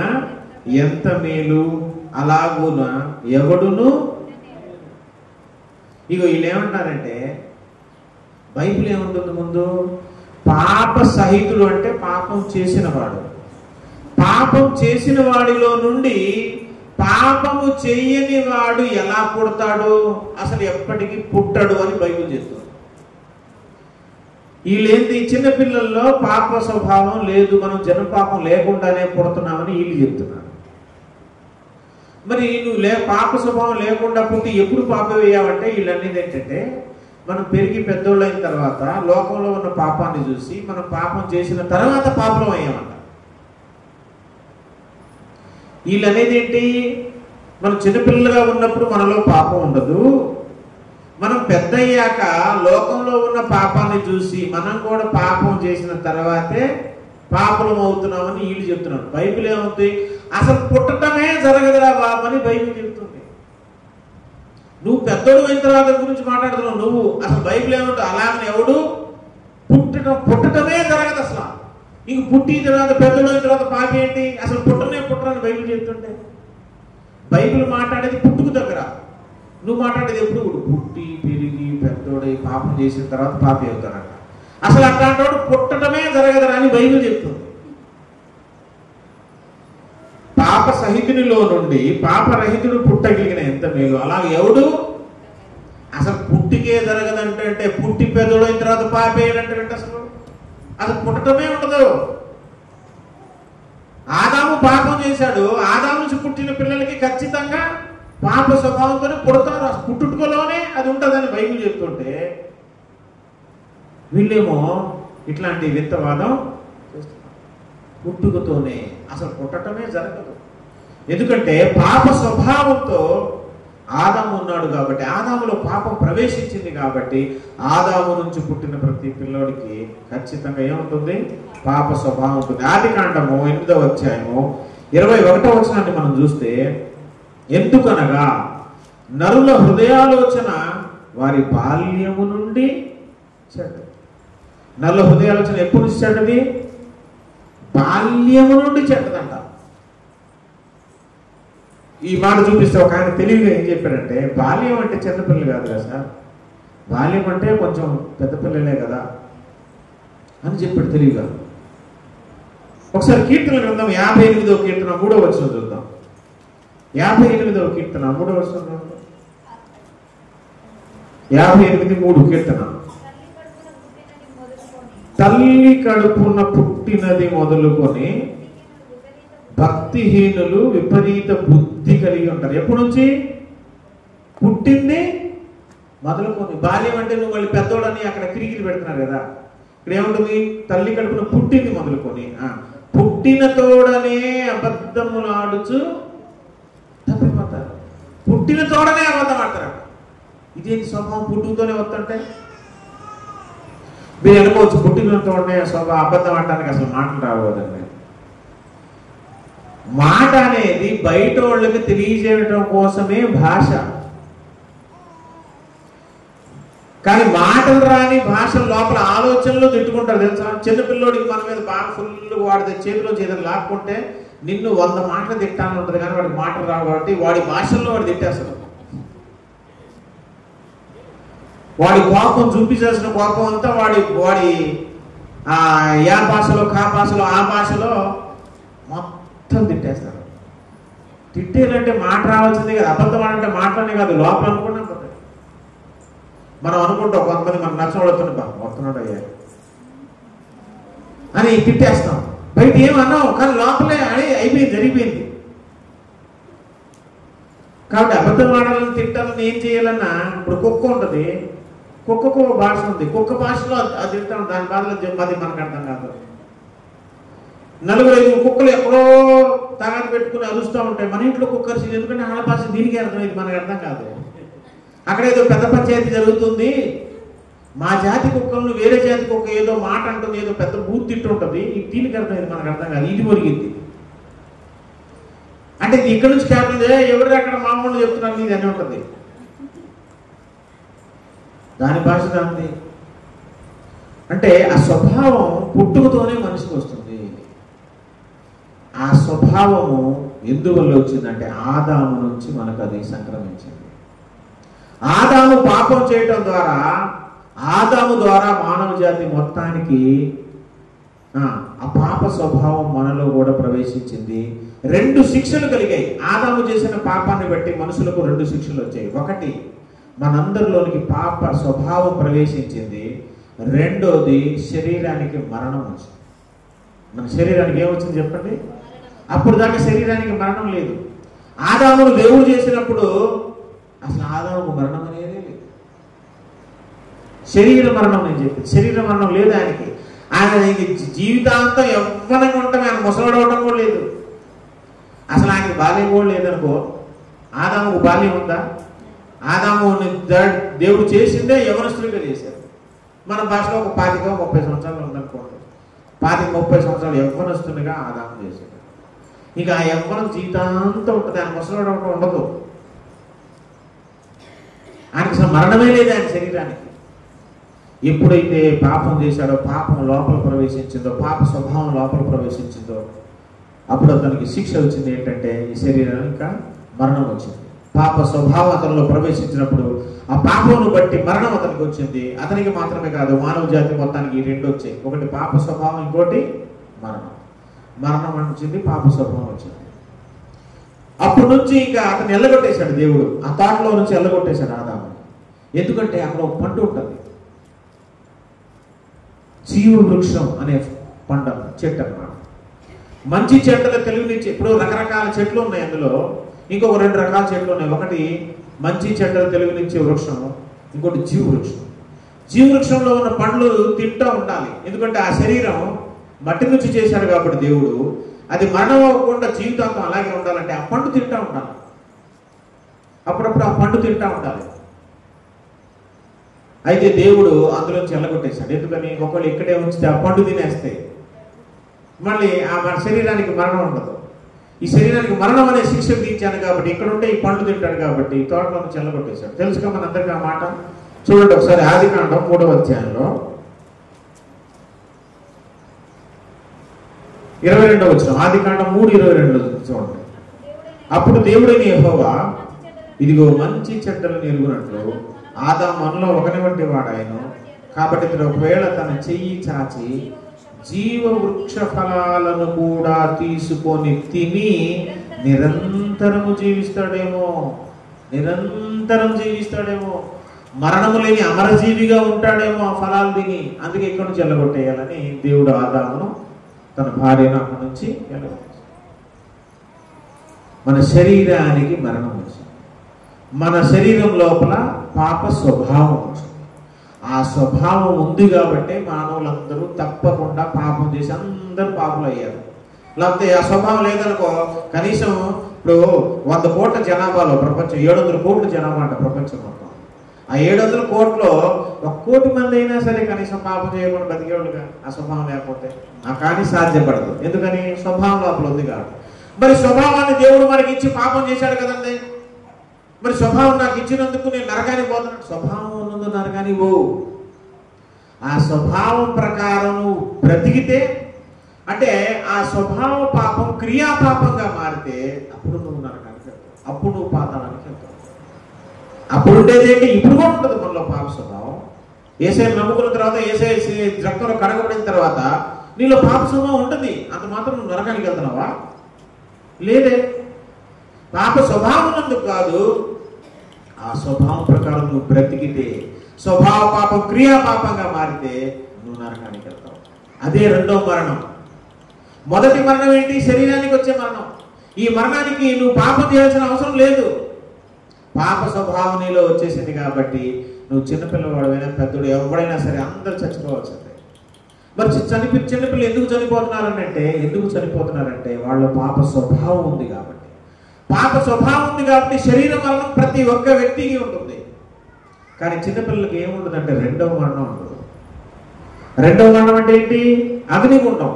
ఎంత మేలు, అలాగున ఎవడును. ఇగో వీళ్ళు ఏమంటారంటే బైబిల్ ఏముంటుంది ముందు? పాప సహితుడు అంటే పాపం చేసిన వాడు. పాపం చేసిన వాడిలో నుండి పాపము చేయని వాడు ఎలా పుడతాడు? అసలు ఎప్పటికీ పుట్టడు అని బైబిల్ చెప్తుంది. వీళ్ళేంటి? చిన్నపిల్లల్లో పాప స్వభావం లేదు, మనం జనం పాపం లేకుండానే పుడుతున్నామని వీళ్ళు చెప్తున్నారు. మరి నువ్వు పాప స్వభావం లేకుండా పుట్టి ఎప్పుడు పాప వేయావంటే వీళ్ళనేది ఏంటంటే మనం పెరిగి పెద్దోళ్ళు అయిన తర్వాత లోకంలో ఉన్న పాపాన్ని చూసి మనం పాపం చేసిన తర్వాత పాపం అయ్యామంట. వీళ్ళు అనేది ఏంటి? మనం చిన్నపిల్లలుగా ఉన్నప్పుడు మనలో పాపం ఉండదు, మనం పెద్ద అయ్యాక లోకంలో ఉన్న పాపాన్ని చూసి మనం కూడా పాపం చేసిన తర్వాతే పాపలం అవుతున్నామని వీళ్ళు చెప్తున్నారు. బైబిల్ ఏమవుతుంది? అసలు పుట్టడమే జరగదురా బాబు అని బైబిల్ చెప్తుంది. నువ్వు పెద్దోడు అయిన తర్వాత గురించి మాట్లాడుతున్నావు నువ్వు. అసలు బైబిల్ ఏమంటుంది? అలాగని ఎవడు పుట్టడమే జరగదు అసలు. ఇంక పుట్టిన తర్వాత పెద్దోడు అయిన తర్వాత పాపి ఏంటి? అసలు పుట్టరని బైబిల్ చెప్తుంటే బైబిల్ మాట్లాడేది పుట్టుకు దగ్గర, నువ్వు మాట్లాడేది ఎప్పుడు? పుట్టి పెరిగి పెద్దోడై పాపం చేసిన తర్వాత పాపి అవుతారంట. అసలు అట్లాంటి వాడు పుట్టడమే జరగదురా అని బైబిల్ చెప్తుంది. పాప సహితునిలో నుండి పాపరహితుడు పుట్టగలిగిన ఎంత మేలు, అలాగే ఎవడు? అసలు పుట్టికే జరగదంటే పుట్టి పెద్దోడు అయిన తర్వాత పాపి అయ్యాడంటే అసలు పుట్టడమే ఉండదు. ఆదాము పాపం చేశాడు, ఆదాము నుంచి పుట్టిన పిల్లలకి ఖచ్చితంగా పాప స్వభావంతోనే పుడతారు. పుట్టుకలోనే అది ఉంటుందని బైబిల్ చెప్తుంటే వీళ్ళేమో ఇట్లాంటి వింతవాదం చేస్తున్నారు. పుట్టుకతోనే అసలు పుట్టటమే జరగదు. ఎందుకంటే పాప స్వభావంతో ఆదాము ఉన్నాడు కాబట్టి, ఆదాములో పాపం ప్రవేశించింది కాబట్టి ఆదాము నుంచి పుట్టిన ప్రతి పిల్లోడికి ఖచ్చితంగా ఏముంటుంది? పాప స్వభావం ఉంటుంది. ఆదికాండము 8వ అధ్యాయము 21వ వచనాన్ని మనం చూస్తే, ఎందుకనగా నరుల హృదయాలోచన వారి బాల్యము నుండి చెడ్డది. నరుల హృదయాలోచన ఎప్పుడు నుంచి చెడ్డది? బాల్యము నుండి చెడ్డదంట. ఈ మాట చూపిస్తే ఒక ఆయన తెలివిగా ఏం చెప్పారంటే, బాల్యం అంటే చిన్నపిల్లలు కాదు కదా సార్, బాల్యం అంటే కొంచెం పెద్ద పిల్లలే కదా అని చెప్పాడు తెలివిగా. ఒకసారి కీర్తన గ్రంథం 58వ కీర్తన 3వ వచనం చూద్దాం. 58వ కీర్తన 3వ వచనం, 58:3 కీర్తన. తల్లి కడుపున పుట్టినది మొదలుకొని భక్తిహీనులు విపరీత బుద్ధి కలిగి ఉంటారు. ఎప్పటి నుంచి? పుట్టింది మొదలుకొని. బాల్యం అంటే నువ్వు మళ్ళీ పెద్దోడని అక్కడ కిరికిరి పెడుతున్నారు కదా. ఇక్కడ ఏముంటుంది? తల్లి కడుపున పుట్టింది మొదలుకొని, పుట్టిన తోడనే అబద్ధములు ఆడుచు తప్పిపోతారు. పుట్టిన తోడనే అబద్ధం ఆడతారు. ఇదేంటి స్వభావం? పుట్టుకతోనే వస్తుంటే మీరు అనుకోవచ్చు, పుట్టిన తోడనే స్వభావం అబద్ధం ఆడటానికి అసలు మాటలు రావద్దండి. మాట అనేది బయట వాళ్ళకి తెలియజేయడం కోసమే భాష. కానీ మాటలు రాని భాషల లోపల ఆలోచనలు తిట్టుకుంటారు తెలుసా. చిన్నపిల్లోడికి మన మీద బాగా ఫుల్ వాడి చేతిలో చేతులు లాక్కుంటే నిన్ను 100 మాటలు తిట్టాలని ఉంటుంది, కానీ వాడికి మాటలు రావు కాబట్టి వాడి భాషల్లో వాడు తిట్టేస్తాడు. వాడి కోపం చూపించాల్సిన కోపం అంతా వాడి యా భాషలో, కా భాషలో, ఆ భాషలో మొత్తం తిట్టేస్తారు. తిట్టేదంటే మాట రావాల్సిందే కదా. అబద్ధం అంటే మాటలనే కాదు, లోపల అనుకున్నా పోతాయి. మనం అనుకుంటాం కొంతమంది మనం నచ్చబడుతున్నా వస్తున్నాడు అయ్యా అని తిట్టేస్తాం. బయట ఏమన్నావు కానీ లోపలే అని అయిపోయింది, జరిగిపోయింది. కాబట్టి అబద్ధం ఆడాలని తిట్టాలని ఏం చేయాలన్నా, ఇప్పుడు కుక్క ఉంటుంది, కుక్కకు భాష ఉంది, కుక్క భాషలో అది తిడతాం, దాని బాధలో అది మనకు అర్థం కాదు. 4-5 కుక్కలు ఎక్కడో తాగాది పెట్టుకుని అరుస్తూ ఉంటాయి. మన ఇంట్లో కుక్కర్ సీన్, ఎందుకంటే ఆడ భాష దీనికి అర్థమైంది, మనకు అర్థం కాదు. అక్కడ ఏదో పెద్ద పంచాయతీ జరుగుతుంది, మా జాతి కుక్కలను వేరే జాతి కుక్క ఏదో మాట అంటుంది, ఏదో పెద్ద బూత్ తిట్టు ఉంటుంది, దీనికి అర్థమైంది, మనకు అర్థం కాదు. ఇది ఒరిగింది అంటే ఇక్కడ నుంచి క్యాపిటల్ ఎవరు అక్కడ మామూలు చెప్తున్నారు ఇది అని ఉంటుంది. దాని భాష దాన్ని అంటే ఆ స్వభావం పుట్టుకతోనే మనిషికి వస్తుంది. ఆ స్వభావము ఎందువల్ల వచ్చిందంటే ఆదాము నుంచి మనకు అది సంక్రమించింది. ఆదాము పాపం చేయటం ద్వారా, ఆదాము ద్వారా మానవ జాతి మొత్తానికి ఆ పాప స్వభావం మనలో కూడా ప్రవేశించింది. 2 శిక్షలు కలిగాయి. ఆదాము చేసిన పాపాన్ని బట్టి మనుషులకు 2 శిక్షలు వచ్చాయి. ఒకటి, మనందరిలోనికి పాప స్వభావం ప్రవేశించింది. రెండోది, శరీరానికి మరణం వచ్చింది. మన శరీరానికి ఏమొచ్చింది చెప్పండి? అప్పుడు దాకా శరీరానికి మరణం లేదు. ఆదామును దేవుడు చేసినప్పుడు అసలు ఆదాముకు మరణం అనేది లేదు. శరీర మరణం నేను చెప్పింది, శరీర మరణం లేదు ఆయనకి. ఆయన జీవితాంతం యవ్వనంగా ఉంటాం, ఆయన ముసలాడవడం కూడా లేదు. అసలు ఆయనకి బాల్యం కూడా లేదనుకో. ఆదాముకు బాల్యం ఉందా? ఆదాముని దేవుడు చేసిందే యవనస్తులుగా చేశారు. మన భాషలో ఒక 25-30 సంవత్సరాలు ఉందనుకోండి. 25-30 సంవత్సరాలు యవ్వనస్తునిగా ఆదాము చేశాడు. ఇక ఆ యవ్వనం జీవితాంతం ఉంటుంది, ఆయన ముసలాడవడం ఉండదు. ఆయనకి అసలు మరణమే లేదు ఆయన శరీరానికి. ఎప్పుడైతే పాపం చేశాడో, పాపం లోపల ప్రవేశించిందో, పాప స్వభావం లోపల ప్రవేశించిందో, అప్పుడు అతనికి శిక్ష వచ్చింది. ఏంటంటే ఈ శరీరానికి మరణం వచ్చింది. పాప స్వభావం అతనిలో ప్రవేశించినప్పుడు ఆ పాపమును బట్టి మరణం అతనికి వచ్చింది. అతనికి మాత్రమే కాదు, మానవ జాతి మొత్తానికి 2 వచ్చాయి. ఒకటి పాప స్వభావం, ఇంకోటి మరణం. మరణం వచ్చింది, పాప స్వభావం వచ్చింది. అప్పటి నుంచి ఇంకా అతను ఎల్లగొట్టేశాడు దేవుడు. ఆ తాటలో నుంచి ఎల్లగొట్టేశాడు ఆదాము. ఎందుకంటే అక్కడ ఒక పండు ఉంటుంది, జీవ వృక్షం అనే పండు చెట్టు అన్నమాట. మంచి చెట్ల తెలివినిచ్చి, ఇప్పుడు రకరకాల చెట్లు ఉన్నాయి, అందులో ఇంకొక 2 రకాల చెట్లు ఉన్నాయి. ఒకటి మంచి చెట్ల తెలివినిచ్చే వృక్షం, ఇంకోటి జీవ వృక్షం. జీవ వృక్షంలో ఉన్న పండ్లు తింటూ ఉండాలి. ఎందుకంటే ఆ శరీరం మట్టి నుంచి చేశాడు కాబట్టి దేవుడు, అది మరణం అవ్వకుండా జీవితాంతం అలాగే ఉండాలంటే ఆ పండు తింటూ ఉండాలి. అప్పుడప్పుడు ఆ పండు తింటూ ఉండాలి. అయితే దేవుడు అందులోంచి ఎల్లగొట్టేశాడు. ఎందుకని? ఒకళ్ళు ఇక్కడే ఉంచితే ఆ పండు తినేస్తే మళ్ళీ ఆ మన శరీరానికి మరణం ఉండదు. ఈ శరీరానికి మరణం అనే శిక్ష విధించాను కాబట్టి, ఇక్కడ ఉంటే ఈ పండ్లు తింటాడు కాబట్టి ఈ తోటలో చెల్లగొట్టేశాడు. తెలుసుగా మనందరికీ ఆ మాట. చూడండి ఒకసారి ఆదికాండం 3వ అధ్యాయంలో 22వ వచనం. ఆదికాండం 3:22 చూడండి. అప్పుడు దేవుడైన యెహోవా ఇదిగో మంచి చెడ్డలను ఎరుగునట్లు ఆదాము మనలో ఒకని వంటి వాడాయను, కాబట్టి ఇతడు ఒకవేళ తన చెయ్యి చాచి జీవ వృక్ష ఫలాలను కూడా తీసుకొని తిని నిరంతరము జీవిస్తాడేమో. నిరంతరం జీవిస్తాడేమో, మరణము లేని అమరజీవిగా ఉంటాడేమో ఆ ఫలాలు తిని. అందుకే ఇక్కడ నుంచి వెళ్ళగొట్టేయాలని దేవుడు ఆదామును తన భార్యను అక్కడి నుంచి వెళ్ళగొట్టాడు. మన శరీరానికి మరణం వచ్చింది. మన శరీరం లోపల పాప స్వభావం వచ్చింది. ఆ స్వభావం ఉంది కాబట్టి మానవులందరూ తప్పకుండా పాపం చేసి అందరూ పాపలు అయ్యారు. లేకపోతే ఆ స్వభావం లేదనుకో, కనీసం ఇప్పుడు 100 కోట్ల జనాభాలో ప్రపంచం 700 కోట్ల జనాభా అంట ప్రపంచం మొత్తం. ఆ 700 కోట్లలో 1 కోటి మంది అయినా సరే కనీసం పాపం చేయకుండా బతికేవాళ్ళుగా ఆ స్వభావం లేకపోతే. కానీ సాధ్యపడదు. ఎందుకని? స్వభావం లోపల ఉంది కాబట్టి. మరి స్వభావాన్ని దేవుడు మనకి ఇచ్చి పాపం చేశాడు కదండి. మరి స్వభావం నాకు ఇచ్చినందుకు నేను నరకానికి పోతున్నాను. స్వభావం ఉన్నందు నరకానికి పోవు. ఆ స్వభావం ప్రకారం బ్రతికితే, అంటే ఆ స్వభావ పాపం క్రియాపాపంగా మారితే అప్పుడు నువ్వు నరకానికి వెళ్తావు, అప్పుడు నువ్వు పాతాళానికి వెళ్తావు. అప్పుడు ఉండేది ఏంటి? ఇప్పుడు కూడా ఉంటుంది మనలో పాప స్వభావం. యేసయ్యను నమ్ముకున్న తర్వాత, యేసయ్య రక్తంలో కడగబడిన తర్వాత నీలో పాప స్వభావం ఉంటుంది. అంత మాత్రం నువ్వు నరకానికి వెళ్తున్నావా? లేదే. పాప స్వభావం నందుకు కాదు, ఆ స్వభావం ప్రకారం నువ్వు బ్రతికితే, స్వభావ పాపం క్రియాపాపంగా మారితే నువ్వు నరకానికి వెళ్తావు. అదే రెండో మరణం. మొదటి మరణం ఏంటి? శరీరానికి వచ్చే మరణం. ఈ మరణానికి నువ్వు పాపం చేయాల్సిన అవసరం లేదు. పాప స్వభావం నీలో వచ్చేసింది కాబట్టి నువ్వు చిన్నపిల్లవాడైనా పెద్దోడు ఎవడైనా సరే అందరూ చచ్చిపోవాల్సిందే. మరి చిన్నపిల్లలు ఎందుకు చనిపోతున్నారంటే వాళ్ళ పాప స్వభావం ఉంది కాబట్టి. పాప స్వభావం ఉంది కాబట్టి శరీర మరణం ప్రతి ఒక్క వ్యక్తికి ఉంటుంది. కానీ చిన్నపిల్లలకి ఏముంటుందంటే రెండవ మరణం ఉంటుంది. రెండవ మరణం అంటే ఏంటి? అగ్నిగుండం.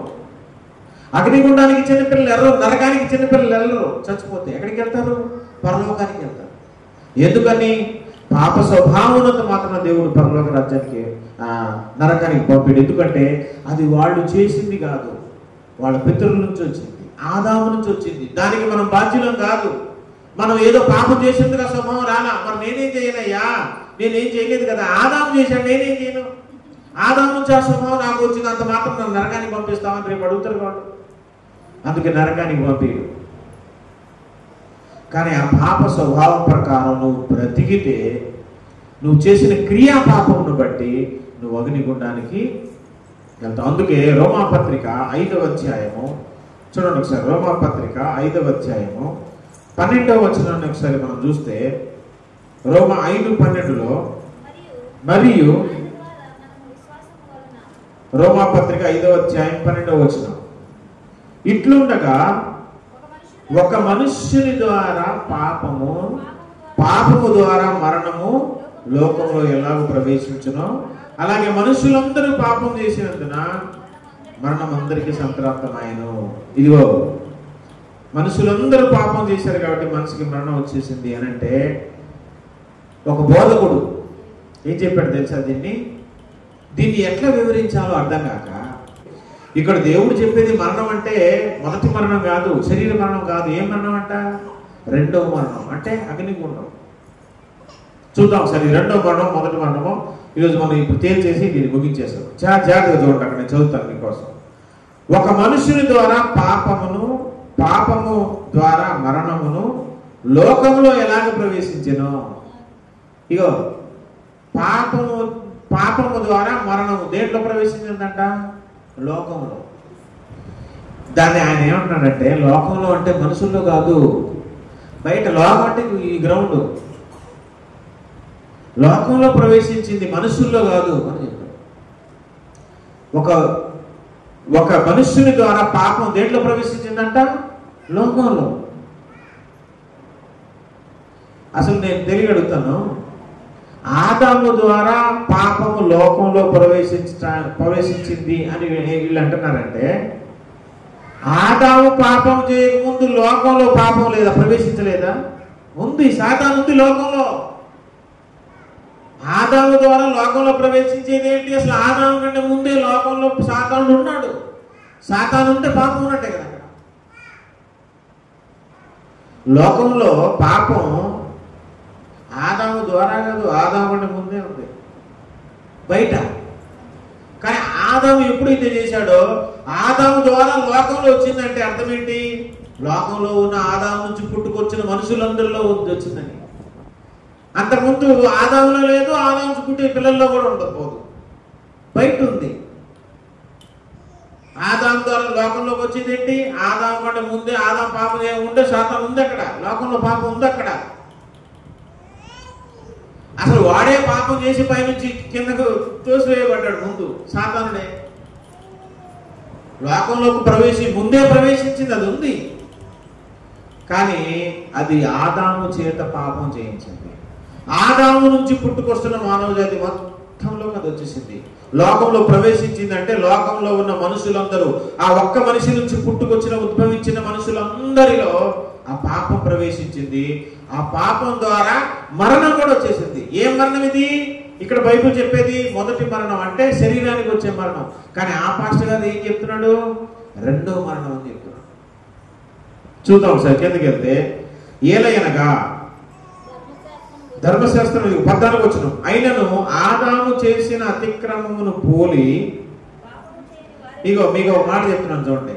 అగ్నిగుండానికి చిన్నపిల్లలు ఎర్రరు, నరకానికి చిన్నపిల్లలు ఎర్రరు. చచ్చిపోతే ఎక్కడికి వెళ్తారు? పరలోకానికి వెళ్తారు. ఎందుకని? పాప స్వభావం ఉన్నంత మాత్రం దేవుడు పరలోక రాజ్యానికి నరకానికి పంపాడు. ఎందుకంటే అది వాళ్ళు చేసింది కాదు, వాళ్ళ పితరుల నుంచి వచ్చింది, ఆదాము నుంచి వచ్చింది. దానికి మనం బాధ్యులం కాదు. మనం ఏదో పాపం చేసేందుకు ఆ స్వభావం రాలా. మరి నేనేం చేయనయ్యా? నేనేం చేయలేదు కదా, ఆదాము చేశాడు, నేనేం చేయను. ఆదాము నుంచి ఆ స్వభావం నాకు వచ్చింది, అంత మాత్రం నన్ను నరకానికి పంపిస్తామని రేపు అడుగుతారు కాబట్టి అందుకే నరకానికి పంపిడు. కానీ ఆ పాప స్వభావం ప్రకారం నువ్వు బ్రతికితే, నువ్వు చేసిన క్రియా పాపమును బట్టి నువ్వు అగ్నిగుండానికి వెళ్తావు. అందుకే రోమాపత్రిక 5వ అధ్యాయము చూడండి ఒకసారి. రోమాపత్రిక 5వ అధ్యాయము 12వ వచనాన్ని ఒకసారి మనం చూస్తే, రోమా 5:12లో, మరియు రోమాపత్రిక 5వ అధ్యాయం 12వ వచనం, ఇట్లుండగా ఒక మనుష్యుని ద్వారా పాపము ద్వారా మరణము లోకంలో ఎలాగో ప్రవేశించునో, అలాగే మనుషులందరూ పాపం చేసినందున మరణం అందరికీ సంక్రాంతమాయను. ఇదిగో మనుషులందరూ పాపం చేశారు కాబట్టి మనిషికి మరణం వచ్చేసింది అని అంటే, ఒక బోధకుడు ఏం చెప్పాడు తెలుసా? దీన్ని ఎట్లా వివరించాలో అర్థం కాక, ఇక్కడ దేవుడు చెప్పేది మరణం అంటే మొదటి మరణం కాదు, శరీర మరణం కాదు. ఏం మరణం అంట? రెండవ మరణం, అంటే అగ్నిగుండం. చూద్దాం సరే, రెండవ మరణం మొదటి మరణము ఈరోజు మనం ఇప్పుడు తేల్చేసి దీన్ని ముగించేసాం. చాలా జాగ్రత్తగా చూడండి, అక్కడ నేను చదువుతాను మీకోసం. ఒక మనుషుని ద్వారా పాపము ద్వారా మరణమును లోకంలో ఎలాగ ప్రవేశించెనో. ఇగో పాపము ద్వారా మరణము దేంట్లో ప్రవేశించిందంట? లోకంలో. దాన్ని ఆయన ఏమంటున్నాడంటే, లోకంలో అంటే మనుషుల్లో కాదు, బయట. లోకం అంటే ఈ గ్రౌండ్. లోకంలో ప్రవేశించింది, మనుషుల్లో కాదు అని చెప్పాడు. ఒక మనుష్యుని ద్వారా పాపం దేంట్లో ప్రవేశించిందంట? లోకంలో. అసలు నేను తెలియ అడుగుతాను, ఆదాము ద్వారా పాపము లోకంలో ప్రవేశించింది అని వీళ్ళు అంటున్నారంటే, ఆదాము పాపం చేయకముందు లోకంలో పాపం లేదా? ప్రవేశించలేదా? ఉంది. సాతాను ఉంది లోకంలో. ఆదాము ద్వారా లోకంలో ప్రవేశించేది ఏంటి? అసలు ఆదాము కంటే ముందే లోకంలో సాతానుడు ఉన్నాడు. సాతాను ఉంటే పాపం ఉన్నట్టే కదా. లోకంలో పాపం ఆదాము ద్వారా కాదు, ఆదాము కంటే ముందే ఉంది బయట. కానీ ఆదాము ఎప్పుడైతే చేశాడో, ఆదాము ద్వారా లోకంలో వచ్చిందంటే అర్థం ఏంటి? లోకంలో ఉన్న ఆదాము నుంచి పుట్టుకొచ్చిన మనుషులందరిలో వచ్చిందని. అంతకుముందు ఆదాములో లేదు, ఆదాము నుంచి పుట్టే పిల్లల్లో కూడా ఉండకపోదు, బయట ఉంది. ఆదాము ద్వారా లోకంలోకి వచ్చింది ఏంటి? ఆదాము కంటే ముందే ఆదాము పాపం ఉండే శాతం ఉంది అక్కడ, లోకంలో పాపం ఉంది అక్కడ. అసలు వాడే పాపం చేసి పైనుంచి కిందకు తోసివేయబడ్డాడు. ముందు సాతానుడే లోకంలోకి ముందే ప్రవేశించింది, అది ఉంది. కానీ అది ఆదాము చేత పాపం చేయించింది. ఆదాము నుంచి పుట్టుకొస్తున్న మానవ జాతి మొత్తంలోకి అది వచ్చేసింది. లోకంలో ప్రవేశించిందంటే లోకంలో ఉన్న మనుషులందరూ, ఆ ఒక్క మనిషి నుంచి పుట్టుకొచ్చిన ఉద్భవించిన మనుషులందరిలో ఆ పాపం ప్రవేశించింది. ఆ పాపం ద్వారా మరణం కూడా వచ్చేసింది. ఏ మరణం ఇది? ఇక్కడ బైబిల్ చెప్పేది మొదటి మరణం అంటే శరీరానికి వచ్చే మరణం. కానీ ఆ పాస్టర్ గారు ఏం చెప్తున్నాడు? రెండో మరణం అని చెప్తున్నాడు. చూద్దాం సార్ కిందకి వెళ్తే. ఏలయనగా ధర్మశాస్త్రం 14 వచనం, అయినను ఆదాము చేసిన అతిక్రమమును పోలి, ఇగో మీకు ఒక మాట చెప్తున్నాను చూడండి.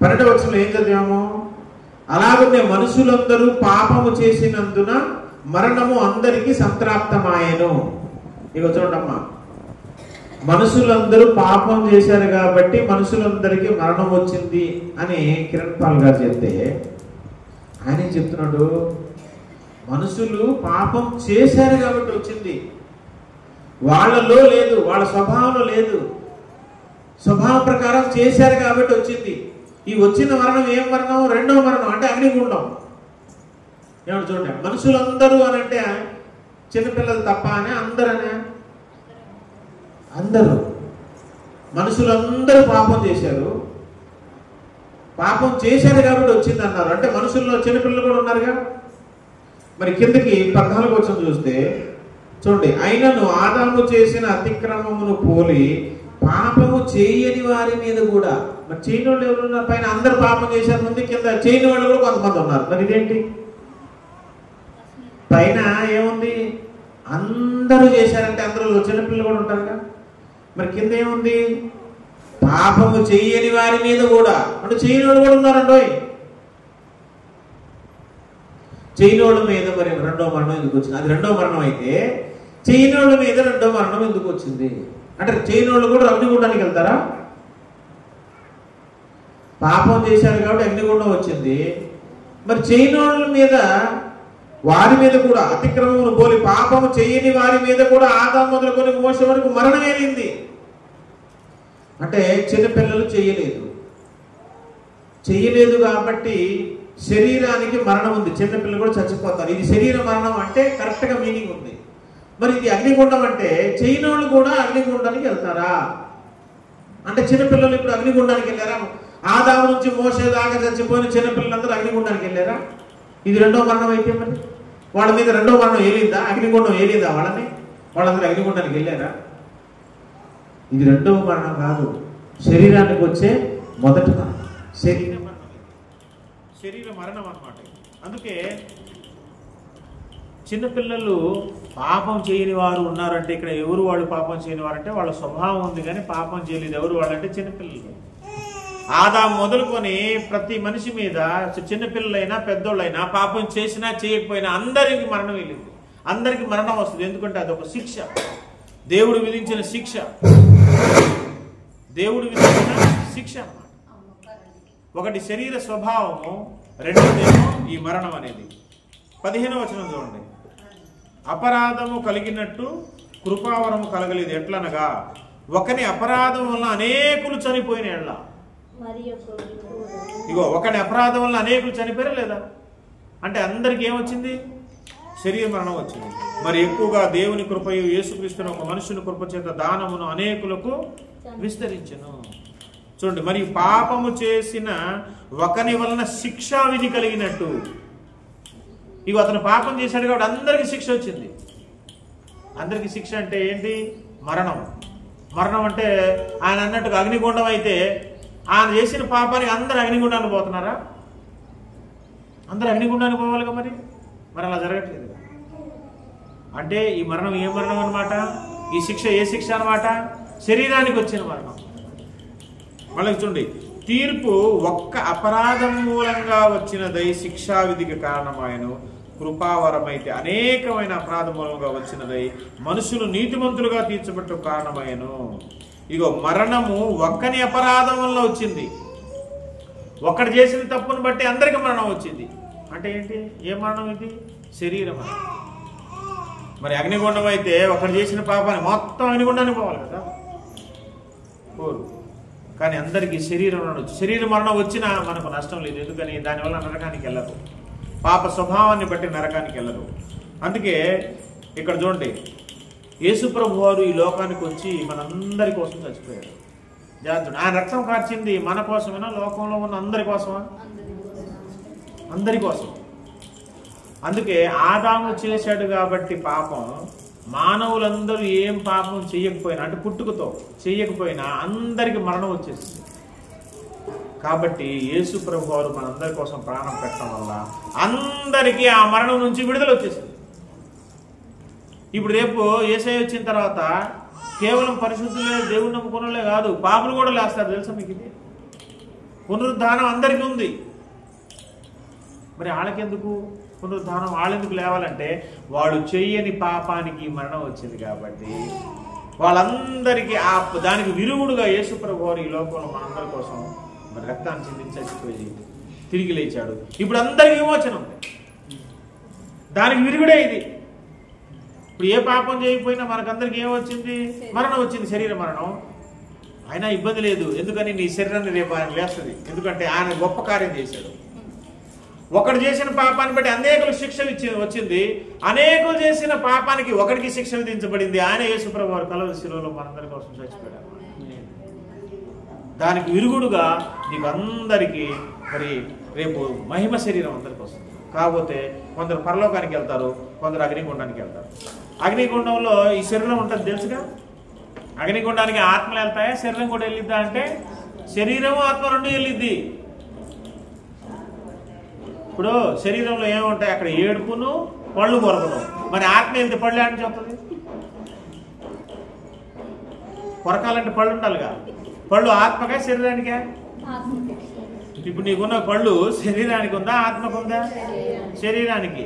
12వ వచనంలో ఏం చదివాము? అలాగనే మనుషులందరూ పాపము చేసినందున మరణము అందరికీ సంప్రాప్తమాయెను. ఇగో చూడమ్మా, మనుషులందరూ పాపం చేశారు కాబట్టి మనుషులందరికీ మరణం వచ్చింది అని కిరణ్ పాల్ గారు చెప్తే, ఆయన చెప్తున్నాడు మనుషులు పాపం చేశారు కాబట్టి వచ్చింది. వాళ్ళలో లేదు, వాళ్ళ స్వభావంలో లేదు, స్వభావం ప్రకారం చేశారు కాబట్టి వచ్చింది. ఈ వచ్చిన మరణం ఏం మరణం? రెండో మరణం అంటే అగ్నిగుండం. ఏమంటే చూడండి, మనుషులందరూ అని అంటే చిన్నపిల్లలు తప్ప అని అందరనే? అందరూ మనుషులందరూ పాపం చేశారు. పాపం చేశారు కాబట్టి వచ్చింది అన్నారు. అంటే మనుషుల్లో చిన్నపిల్లలు కూడా ఉన్నారుగా. మరి కిందకి 14 వచనం చూస్తే చూడండి, అయినను ఆదాము చేసిన అతిక్రమమును పోలి పాపము చేయని వారి మీద కూడా. మరి చేయని వాళ్ళు ఎవరు ఉన్నారు? పైన అందరు పాపం చేశారు, ముందు కింద చేయని వాళ్ళు కూడా కొంతమంది ఉన్నారు. మరి ఇదేంటి? పైన ఏముంది? అందరూ చేశారంటే అందరూ చిన్నపిల్లలు కూడా ఉంటారుగా. మరి కింద ఏముంది? పాపము చెయ్యని వారి మీద కూడా. అంటే చేయని వాళ్ళు కూడా ఉన్నారండి. చేయనోళ్ళ మీద మరి రెండో మరణం ఎందుకు వచ్చింది? అది రెండో మరణం అయితే చేయనోళ్ళ మీద రెండో మరణం ఎందుకు వచ్చింది? అంటే చేయనోళ్ళు కూడా అగ్నిగుండానికి వెళ్తారా? పాపం చేశారు కాబట్టి అగ్నిగుండం వచ్చింది. మరి చేయనోళ్ళ మీద, వారి మీద కూడా అతిక్రమమును పోలి పాపము చేయని వారి మీద కూడా ఆదాము మొదలుకొని మోసే వరకు మరణం ఏలింది. అంటే చిన్నపిల్లలు చెయ్యలేదు కాబట్టి శరీరానికి మరణం ఉంది. చిన్నపిల్లలు కూడా చచ్చిపోతారు. ఇది శరీర మరణం అంటే కరెక్ట్గా మీనింగ్ ఉంది. మరి ఇది అగ్నిగుండం అంటే చేయనోళ్ళు కూడా అగ్నిగుండానికి వెళ్తారా? అంటే చిన్నపిల్లలు ఇప్పుడు అగ్నిగుండానికి వెళ్ళారా? ఆదాము నుంచి మోసే దాకా చచ్చిపోయిన చిన్నపిల్లలందరూ అగ్నిగుండానికి వెళ్ళారా? ఇది రెండో మరణం అయితే మరి వాళ్ళ మీద రెండో మరణం ఏలిందా? అగ్నిగుండం ఏలిందా వాళ్ళని? వాళ్ళందరూ అగ్నిగుండానికి వెళ్ళారా? ఇది రెండవ మరణం కాదు, శరీరానికి వచ్చే మొదటి మరణం. శరీర మరణం అన్నమాట. అందుకే చిన్నపిల్లలు పాపం చేయని వారు ఉన్నారంటే ఇక్కడ ఎవరు వాళ్ళు పాపం చేయని వారంటే వాళ్ళ స్వభావం ఉంది, కానీ పాపం చేయలేదు. ఎవరు వాళ్ళంటే చిన్నపిల్లలు. ఆదాము మొదలుకొని ప్రతి మనిషి మీద, చిన్నపిల్లలైనా పెద్దోళ్ళైనా, పాపం చేసినా చేయకపోయినా అందరికి మరణం వెళ్ళింది. అందరికి మరణం వస్తుంది. ఎందుకంటే అదొక శిక్ష, దేవుడు విధించిన శిక్ష. దేవుడు విధించిన శిక్ష అన్నమాట. ఒకటి శరీర స్వభావము, రెండోదేమో ఈ మరణం అనేది. 15వ వచనం చూడండి. అపరాధము కలిగినట్టు కృపావరము కలగలేదు. ఎట్లనగా ఒకని అపరాధం వల్ల అనేకులు చనిపోయిన ఎడ్ల. ఇగో ఒకని అపరాధం వల్ల అనేకులు చనిపోయారా లేదా? అంటే అందరికి ఏమొచ్చింది? శరీర మరణం వచ్చింది. మరి ఎక్కువగా దేవుని కృపయు యేసుక్రీస్తును ఒక మనుషుని కృప చేత దానమును అనేకులకు విస్తరించెను. చూడండి, మరి పాపము చేసిన ఒకని వలన శిక్షా విధి కలిగినట్టు. ఇగో అతను పాపం చేశాడు కాబట్టి అందరికీ శిక్ష వచ్చింది. అందరికీ శిక్ష అంటే ఏంటి? మరణం. మరణం అంటే ఆయన అన్నట్టుగా అగ్నిగుండం అయితే ఆయన చేసిన పాపానికి అందరు అగ్నిగుండానికి పోతున్నారా? అందరు అగ్నిగుండానికి పోవాలిగా. మరి అలా జరగట్లేదు. అంటే ఈ మరణం ఏ మరణం అన్నమాట? ఈ శిక్ష ఏ శిక్ష అన్నమాట? శరీరానికి వచ్చిన మరణం. మళ్ళీ చూడండి, తీర్పు ఒక్క అపరాధం మూలంగా వచ్చినదై శిక్షా విధికి కారణమాయను, కృపావరమైతే అనేకమైన అపరాధ మూలంగా వచ్చినదై మనుషులు నీతిమంతులుగా తీర్చబట్టు కారణమాయను. ఇగో మరణము ఒక్కని అపరాధం వల్ల వచ్చింది. ఒక్కడు చేసిన తప్పును బట్టి అందరికి మరణం వచ్చింది. అంటే ఏంటి? ఏ మరణం ఇది? శరీర మరణం. మరి అగ్నిగుండం అయితే ఒకడు చేసిన పాపాన్ని మొత్తం అగ్నిగుండానికి పోవాలి కదా, పోరు. కానీ అందరికీ శరీరం వచ్చు. శరీర మరణం వచ్చినా మనకు నష్టం లేదు. ఎందుకని? దానివల్ల నరకానికి వెళ్ళరు. పాప స్వభావాన్ని బట్టి నరకానికి వెళ్ళరు. అందుకే ఇక్కడ చూడండి, యేసుప్రభు వారు ఈ లోకానికి వచ్చి మనందరి కోసం చచ్చిపోయాడు. జాగ్రత్త. ఆయన రక్తం కార్చింది మన కోసమేనా? లోకంలో ఉన్న అందరి కోసమా? అందరి కోసం. అందుకే ఆదాము చేశాడు కాబట్టి పాపం, మానవులందరూ ఏం పాపం చెయ్యకపోయినా, అంటే పుట్టుకతో చెయ్యకపోయినా అందరికి మరణం వచ్చేసింది. కాబట్టి యేసు ప్రభు వారు మనందరి కోసం ప్రాణం పెట్టడం వల్ల అందరికీ ఆ మరణం నుంచి విడుదల వచ్చేసింది. ఇప్పుడు రేపు యేసయ్య వచ్చిన తర్వాత కేవలం పరిశుద్ధులే, దేవుని నమ్ముకున్నలే కాదు, పాపులు కూడా లేస్తారు. తెలుసా మీకు? ఇది పునరుద్ధానం అందరికీ ఉంది. మరి వాళ్ళకెందుకు పునరుద్ధానం? వాళ్ళెందుకు లేవాలంటే వాళ్ళు చెయ్యని పాపానికి మరణం వచ్చింది కాబట్టి వాళ్ళందరికీ దానికి విరుగుడుగా యేసు ప్రభు వారు ఈ లోకంలో మనందరి కోసం మరి రక్తాన్ని చిందించి చచ్చిపోయి తిరిగి లేచాడు. ఇప్పుడు అందరికి విమోచనం. దానికి విరుగుడే ఇది. ఇప్పుడు ఏ పాపం చేయకపోయినా మనకందరికి ఏమొచ్చింది? మరణం వచ్చింది, శరీర మరణం. అయినా ఇబ్బంది లేదు. ఎందుకని? నీ శరీరాన్ని రేపు ఆయన లేస్తుంది. ఎందుకంటే ఆయన గొప్ప కార్యం చేశాడు. ఒకడు చేసిన పాపాన్ని బట్టి అనేకులు శిక్ష వచ్చింది. అనేకులు చేసిన పాపానికి ఒకడికి శిక్ష విధించబడింది. ఆయన యేసుప్రభు వారు కలువరి శిలువలో మనందరి కోసం చచ్చిపోయాడు. దానికి విరుగుడుగా నీకు అందరికీ మరి రేపు మహిమ శరీరం అందరికి వస్తుంది. కాకపోతే కొందరు పరలోకానికి వెళ్తారు, కొందరు అగ్నిగుండానికి వెళ్తారు. అగ్నిగుండంలో ఈ శరీరం ఉంటుంది తెలుసుగా. అగ్నిగుండానికి ఆత్మలు వెళ్తాయా, శరీరం కూడా వెళ్ళిద్దా అంటే శరీరము ఆత్మ రెండు వెళ్ళిద్ది. ఇప్పుడు శరీరంలో ఏముంటాయి? అక్కడ ఏడుపును, పళ్ళు కొరకను. మరి ఆత్మ వెళ్తే పళ్ళు అని చెప్తుంది. కొరకాలంటే పళ్ళు ఉండాలిగా. పళ్ళు ఆత్మగా శరీరానికా? ఇప్పుడు నీకున్న పళ్ళు శరీరానికి ఉందా, ఆత్మకు ఉందా? శరీరానికి.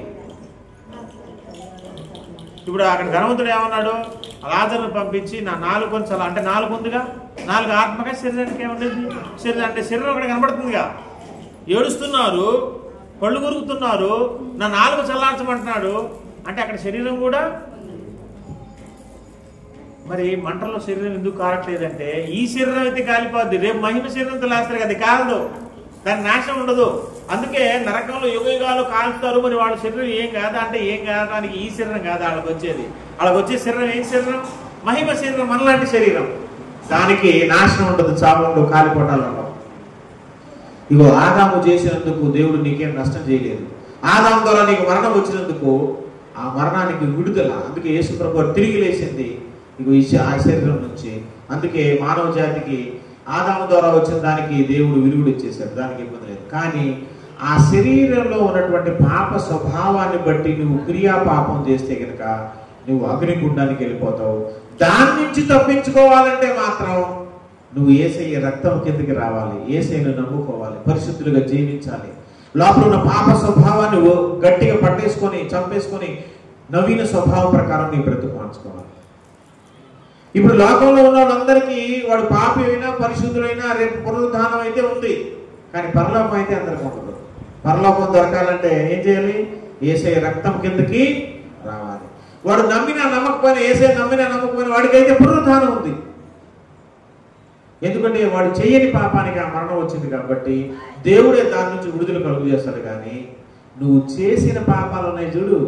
ఇప్పుడు అక్కడ ధనవంతుడు ఏమన్నాడు? లాజరును పంపించి నా నాలుగు కొంచెం, అంటే నాలుగు ఉందిగా, నాలుగు ఆత్మగా శరీరానికి ఏముండేది? శరీరం అంటే శరీరం అక్కడ కనబడుతుందిగా. ఏడుస్తున్నారు, పళ్ళు కొరుకుతున్నారు, నా నాలుగు చల్లార్చమంటున్నాడు అంటే అక్కడ శరీరం కూడా. మరి మంటల్లో శరీరం ఎందుకు కారట్లేదంటే ఈ శరీరం అయితే కాలిపోద్ది, రేపు మహిమ శరీరంతో లేస్తారు కదా, కాలదు, దాని నాశనం ఉండదు. అందుకే నరకంలో యుగయుగాలు కాల్స్తారు. మరి వాళ్ళ శరీరం ఏం కాదా అంటే ఏం కావడానికి ఈ శరీరం కాదా వాళ్ళకి వచ్చేది. వాళ్ళకి వచ్చే శరీరం ఏం శరీరం? మహిమ శరీరం, మనలాంటి శరీరం. దానికి నాశనం ఉండదు, చావు ఉండవు, కాలిపోటాలు ఉండవు. ఇగో ఆదాము చేసినందుకు దేవుడు నీకేం నష్టం చేయలేదు. ఆదాము ద్వారా నీకు మరణం వచ్చినందుకు ఆ మరణానికి విడుదల. అందుకే యేసు ప్రభువు తిరిగి లేచింది ఇగో ఆ శరీరం నుంచి. అందుకే మానవ జాతికి ఆదాము ద్వారా వచ్చిన దానికి దేవుడు విరుగుడు ఇచ్చేశాడు, దానికి ఇబ్బంది లేదు. కానీ ఆ శరీరంలో ఉన్నటువంటి పాప స్వభావాన్ని బట్టి నువ్వు క్రియా పాపం చేస్తే కనుక నువ్వు అగ్నిగుండానికి వెళ్ళిపోతావు. దాని నుంచి తప్పించుకోవాలంటే మాత్రం నువ్వు యేసయ్య రక్తం కిందకి రావాలి, యేసయ్యను నమ్ముకోవాలి, పరిశుద్ధులుగా జీవించాలి. లోపల ఉన్న పాప స్వభావాన్ని గట్టిగా పట్టేసుకొని చంపేసుకొని నవీన స్వభావం ప్రకారం నీ బ్రతుకు మార్చుకోవాలి. ఇప్పుడు లోకంలో ఉన్న వాళ్ళందరికీ వాడు పాపి అయినా పరిశుద్ధులైనా రేపు పునరుద్ధానం అయితే ఉంది, కానీ పరలోకం అయితే అందరికీ ఉండదు. పరలోకం దొరకాలంటే ఏం చేయాలి? యేసయ్య రక్తం కిందకి రావాలి. వాడు నమ్మినా నమ్మకపోయినా, యేసయ్య నమ్మినా నమ్మకపోయినా వాడికైతే పునరుద్ధానం ఉంది. ఎందుకంటే వాడు చెయ్యని పాపానికి ఆ మరణం వచ్చింది కాబట్టి దేవుడే దాని నుంచి విడుదల కలుగు చేస్తాడు. కానీ నువ్వు చేసిన పాపాలు ఉన్నాయి చూడు,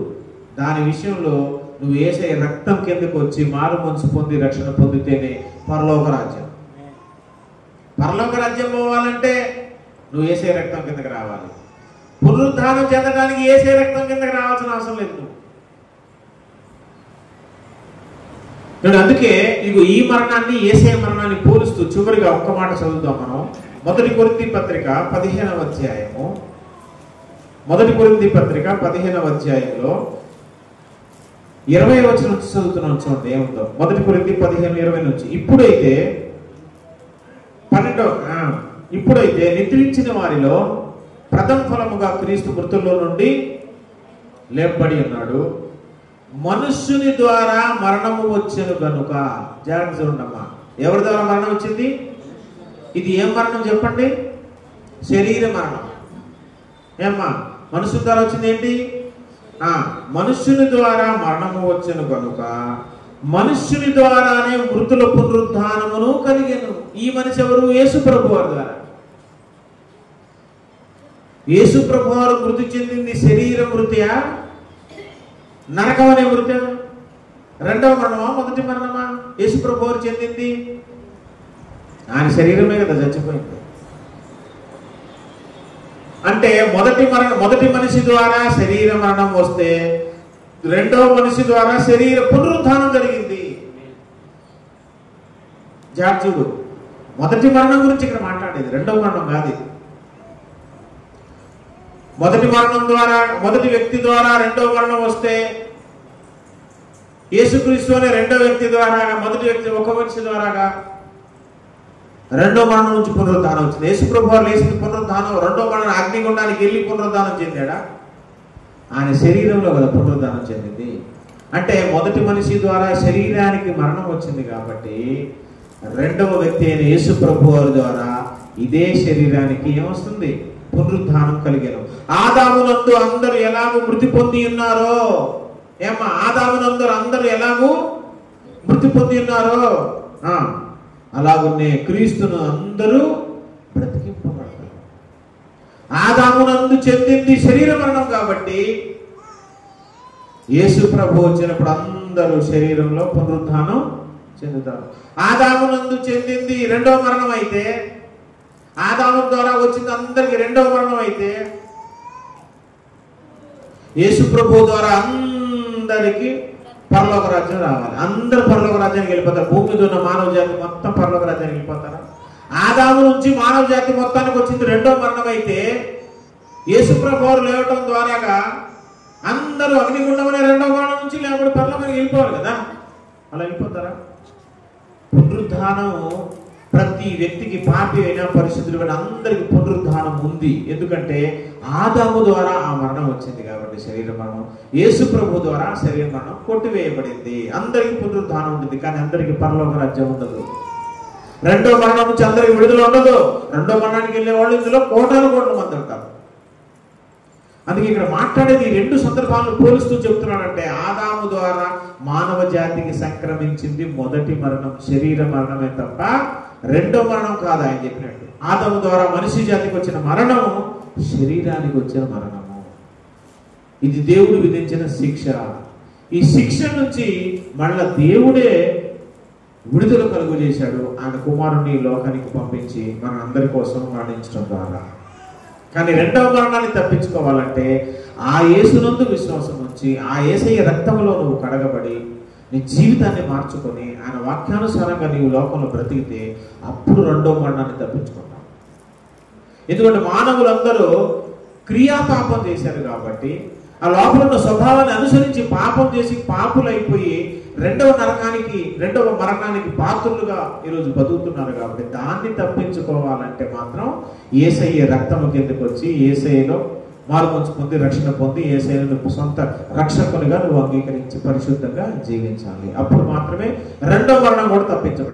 దాని విషయంలో నువ్వు యేసయ్య రక్తం కిందకు వచ్చి మారు మనసు పొంది రక్షణ పొందితేనే పరలోక రాజ్యం. పరలోక రాజ్యం పోవాలంటే నువ్వు యేసయ్య రక్తం కిందకి రావాలి. పునరుద్ధానం చెందడానికి యేసయ్య రక్తం కిందకి రావాల్సిన అవసరం లేదు నువ్వు. అందుకే ఇగో ఈ మరణాన్ని యేసయ్య మరణాన్ని పోలుస్తూ చివరిగా ఒక్క మాట చదువుతాం మనం. 1 కొరింథీ పత్రిక 15వ అధ్యాయము. 1 కొరింథీ పత్రిక 15వ అధ్యాయంలో 20వ వచనం నుంచి చదువుతున్నాం. చూడండి ఏముందో. 1 కొరింథీ 15:20 నుంచి. ఇప్పుడైతే నిద్రించిన వారిలో ప్రథమ ఫలముగా క్రీస్తు మృతుల్లో నుండి లేపబడి ఉన్నాడు. మనుష్యుని ద్వారా మరణము వచ్చెను గనుక. జాగ్రత్త చూడమ్మా, ఎవరి ద్వారా మరణం వచ్చింది? ఇది ఏం మరణం చెప్పండి? శరీర మరణం. ఏమ్మా, మనుషుని ద్వారా వచ్చింది ఏంటి? మనుష్యుని ద్వారా మరణము వచ్చెను కనుక మనుష్యుని ద్వారానే మృతుల పునరుద్ధానమును కలిగెను. ఈ మనిషి ఎవరు? యేసు ప్రభువారి ద్వారా. యేసు ప్రభువారు మృతి చెందింది శరీర మృతియా, నరకం అనే మృతి? రెండవ మరణమా మొదటి మరణమా? యేసు ప్రభువారు చెందింది ఆయన శరీరమే కదా చచ్చిపోయింది. అంటే మొదటి మనిషి ద్వారా శరీర మరణం వస్తే రెండవ మనిషి ద్వారా శరీర పునరుద్ధానం జరిగింది. జార్జుడు మొదటి మరణం గురించి ఇక్కడ మాట్లాడేది, రెండవ మరణం కాదు. మొదటి మరణం ద్వారా మొదటి వ్యక్తి ద్వారా రెండవ మరణం వస్తే యేసుక్రీస్తు అనే రెండో వ్యక్తి ద్వారా, మొదటి వ్యక్తి ఒక మనిషి ద్వారాగా రెండో మరణం నుంచి పునరుద్ధానం వచ్చింది. యేసు ప్రభువారు లేచిన పునరుద్ధానం, రెండో మరణం అగ్నిగుండానికి వెళ్ళి పునరుద్ధానం చెందాడా? ఆయన శరీరంలో కదా పునరుద్ధానం చెందింది. అంటే మొదటి మనిషి ద్వారా శరీరానికి మరణం వచ్చింది కాబట్టి రెండవ వ్యక్తి అయిన యేసు ప్రభువారి ద్వారా ఇదే శరీరానికి ఏమొస్తుంది? పునరుద్ధానం కలిగాను. ఆదామునందు అందరూ ఎలాగూ మృతి పొంది ఉన్నారో, ఏమా ఆదామునందు అందరూ ఎలాగూ మృతి పొంది ఉన్నారో అలాగున్నే క్రీస్తును అందరూ బ్రతికింపబడతారు. ఆదామునందు చెందింది శరీర మరణం కాబట్టి యేసు ప్రభు వచ్చినప్పుడు అందరూ శరీరంలో పునరుద్ధానం చెందుతారు. ఆదామునందు చెందింది రెండవ మరణం అయితే, ఆదాము ద్వారా వచ్చింది అందరికి రెండవ మరణం అయితే, యేసు ప్రభు ద్వారా అందరికి పరలోక రాజ్యం రావాలి. అందరు పరలోక రాజ్యానికి వెళ్ళిపోతారు. భూమి మీద ఉన్న మానవ జాతి మొత్తం పరలోక రాజ్యానికి వెళ్ళిపోతారు. ఆదాము నుంచి మానవ జాతి మొత్తానికి వచ్చింది రెండవ మరణం అయితే, యేసు ప్రభువారు లేవటం ద్వారాగా అందరూ అగ్నిగుండం అనే రెండవ మరణం నుంచి లేకపోతే పరలోకానికి వెళ్ళిపోవాలి కదా. అలా వెళ్ళిపోతారా? పునరుద్ధానం ప్రతి వ్యక్తికి, పాపి అయినా పరిశుద్ధులైన అందరికి పునరుద్ధానం ఉంది. ఎందుకంటే ఆదాము ద్వారా ఆ మరణం వచ్చింది కాబట్టి శరీర మరణం, యేసు ప్రభు ద్వారా శరీర మరణం కొట్టివేయబడింది. అందరికి పునరుద్ధానం ఉంటుంది కానీ అందరికి పరలోక రాజ్యం ఉండదు. రెండో మరణం నుంచి అందరికి విడుదల ఉండదు. రెండో మరణానికి వెళ్ళే వాళ్ళు ఇందులో కోటాను కోట్ల మంది ఉంటారు. అందుకే ఇక్కడ మాట్లాడేది రెండు సందర్భాలను పోలుస్తూ చెప్తున్నాడంటే, ఆదాము ద్వారా మానవ జాతికి సంక్రమించింది మొదటి మరణం, శరీర మరణమే తప్ప రెండో మరణం కాదు. ఆయన చెప్పినట్టు ఆదాము ద్వారా మనిషి జాతికి వచ్చిన మరణము శరీరానికి వచ్చిన మరణము. ఇది దేవుడు విధించిన శిక్ష. ఈ శిక్ష నుంచి మళ్ళా దేవుడే విడుదల కలుగు చేశాడు. ఆయన కుమారుని లోకానికి పంపించి మన అందరి కోసం మరణించడం ద్వారా. కానీ రెండవ మరణాన్ని తప్పించుకోవాలంటే ఆ యేసునందు విశ్వాసం ఉంచి ఆ యేసయ్య రక్తంలో నువ్వు కడగబడి నీ జీవితాన్ని మార్చుకొని ఆయన వాక్యానుసారంగా నీవు లోకంలో బ్రతికితే అప్పుడు రెండవ మరణాన్ని తప్పించుకుంటావు. ఎందుకంటే మానవులందరూ క్రియాపాపం చేశారు కాబట్టి ఆ లోపల ఉన్న స్వభావాన్ని అనుసరించి పాపం చేసి పాపులైపోయి రెండవ మరణానికి పాత్రులుగా ఈరోజు బతుకుతున్నారు. కాబట్టి దాన్ని తప్పించుకోవాలంటే మాత్రం యేసయ్య రక్తము కిందకు వచ్చి యేసయ్యలో మారుమొచ్చు పొంది రక్షణ పొంది యేసయ్యను నువ్వు సొంత రక్షకునిగా నువ్వు అంగీకరించి పరిశుద్ధంగా జీవించాలి. అప్పుడు మాత్రమే రెండవ మరణం కూడా తప్పించబడి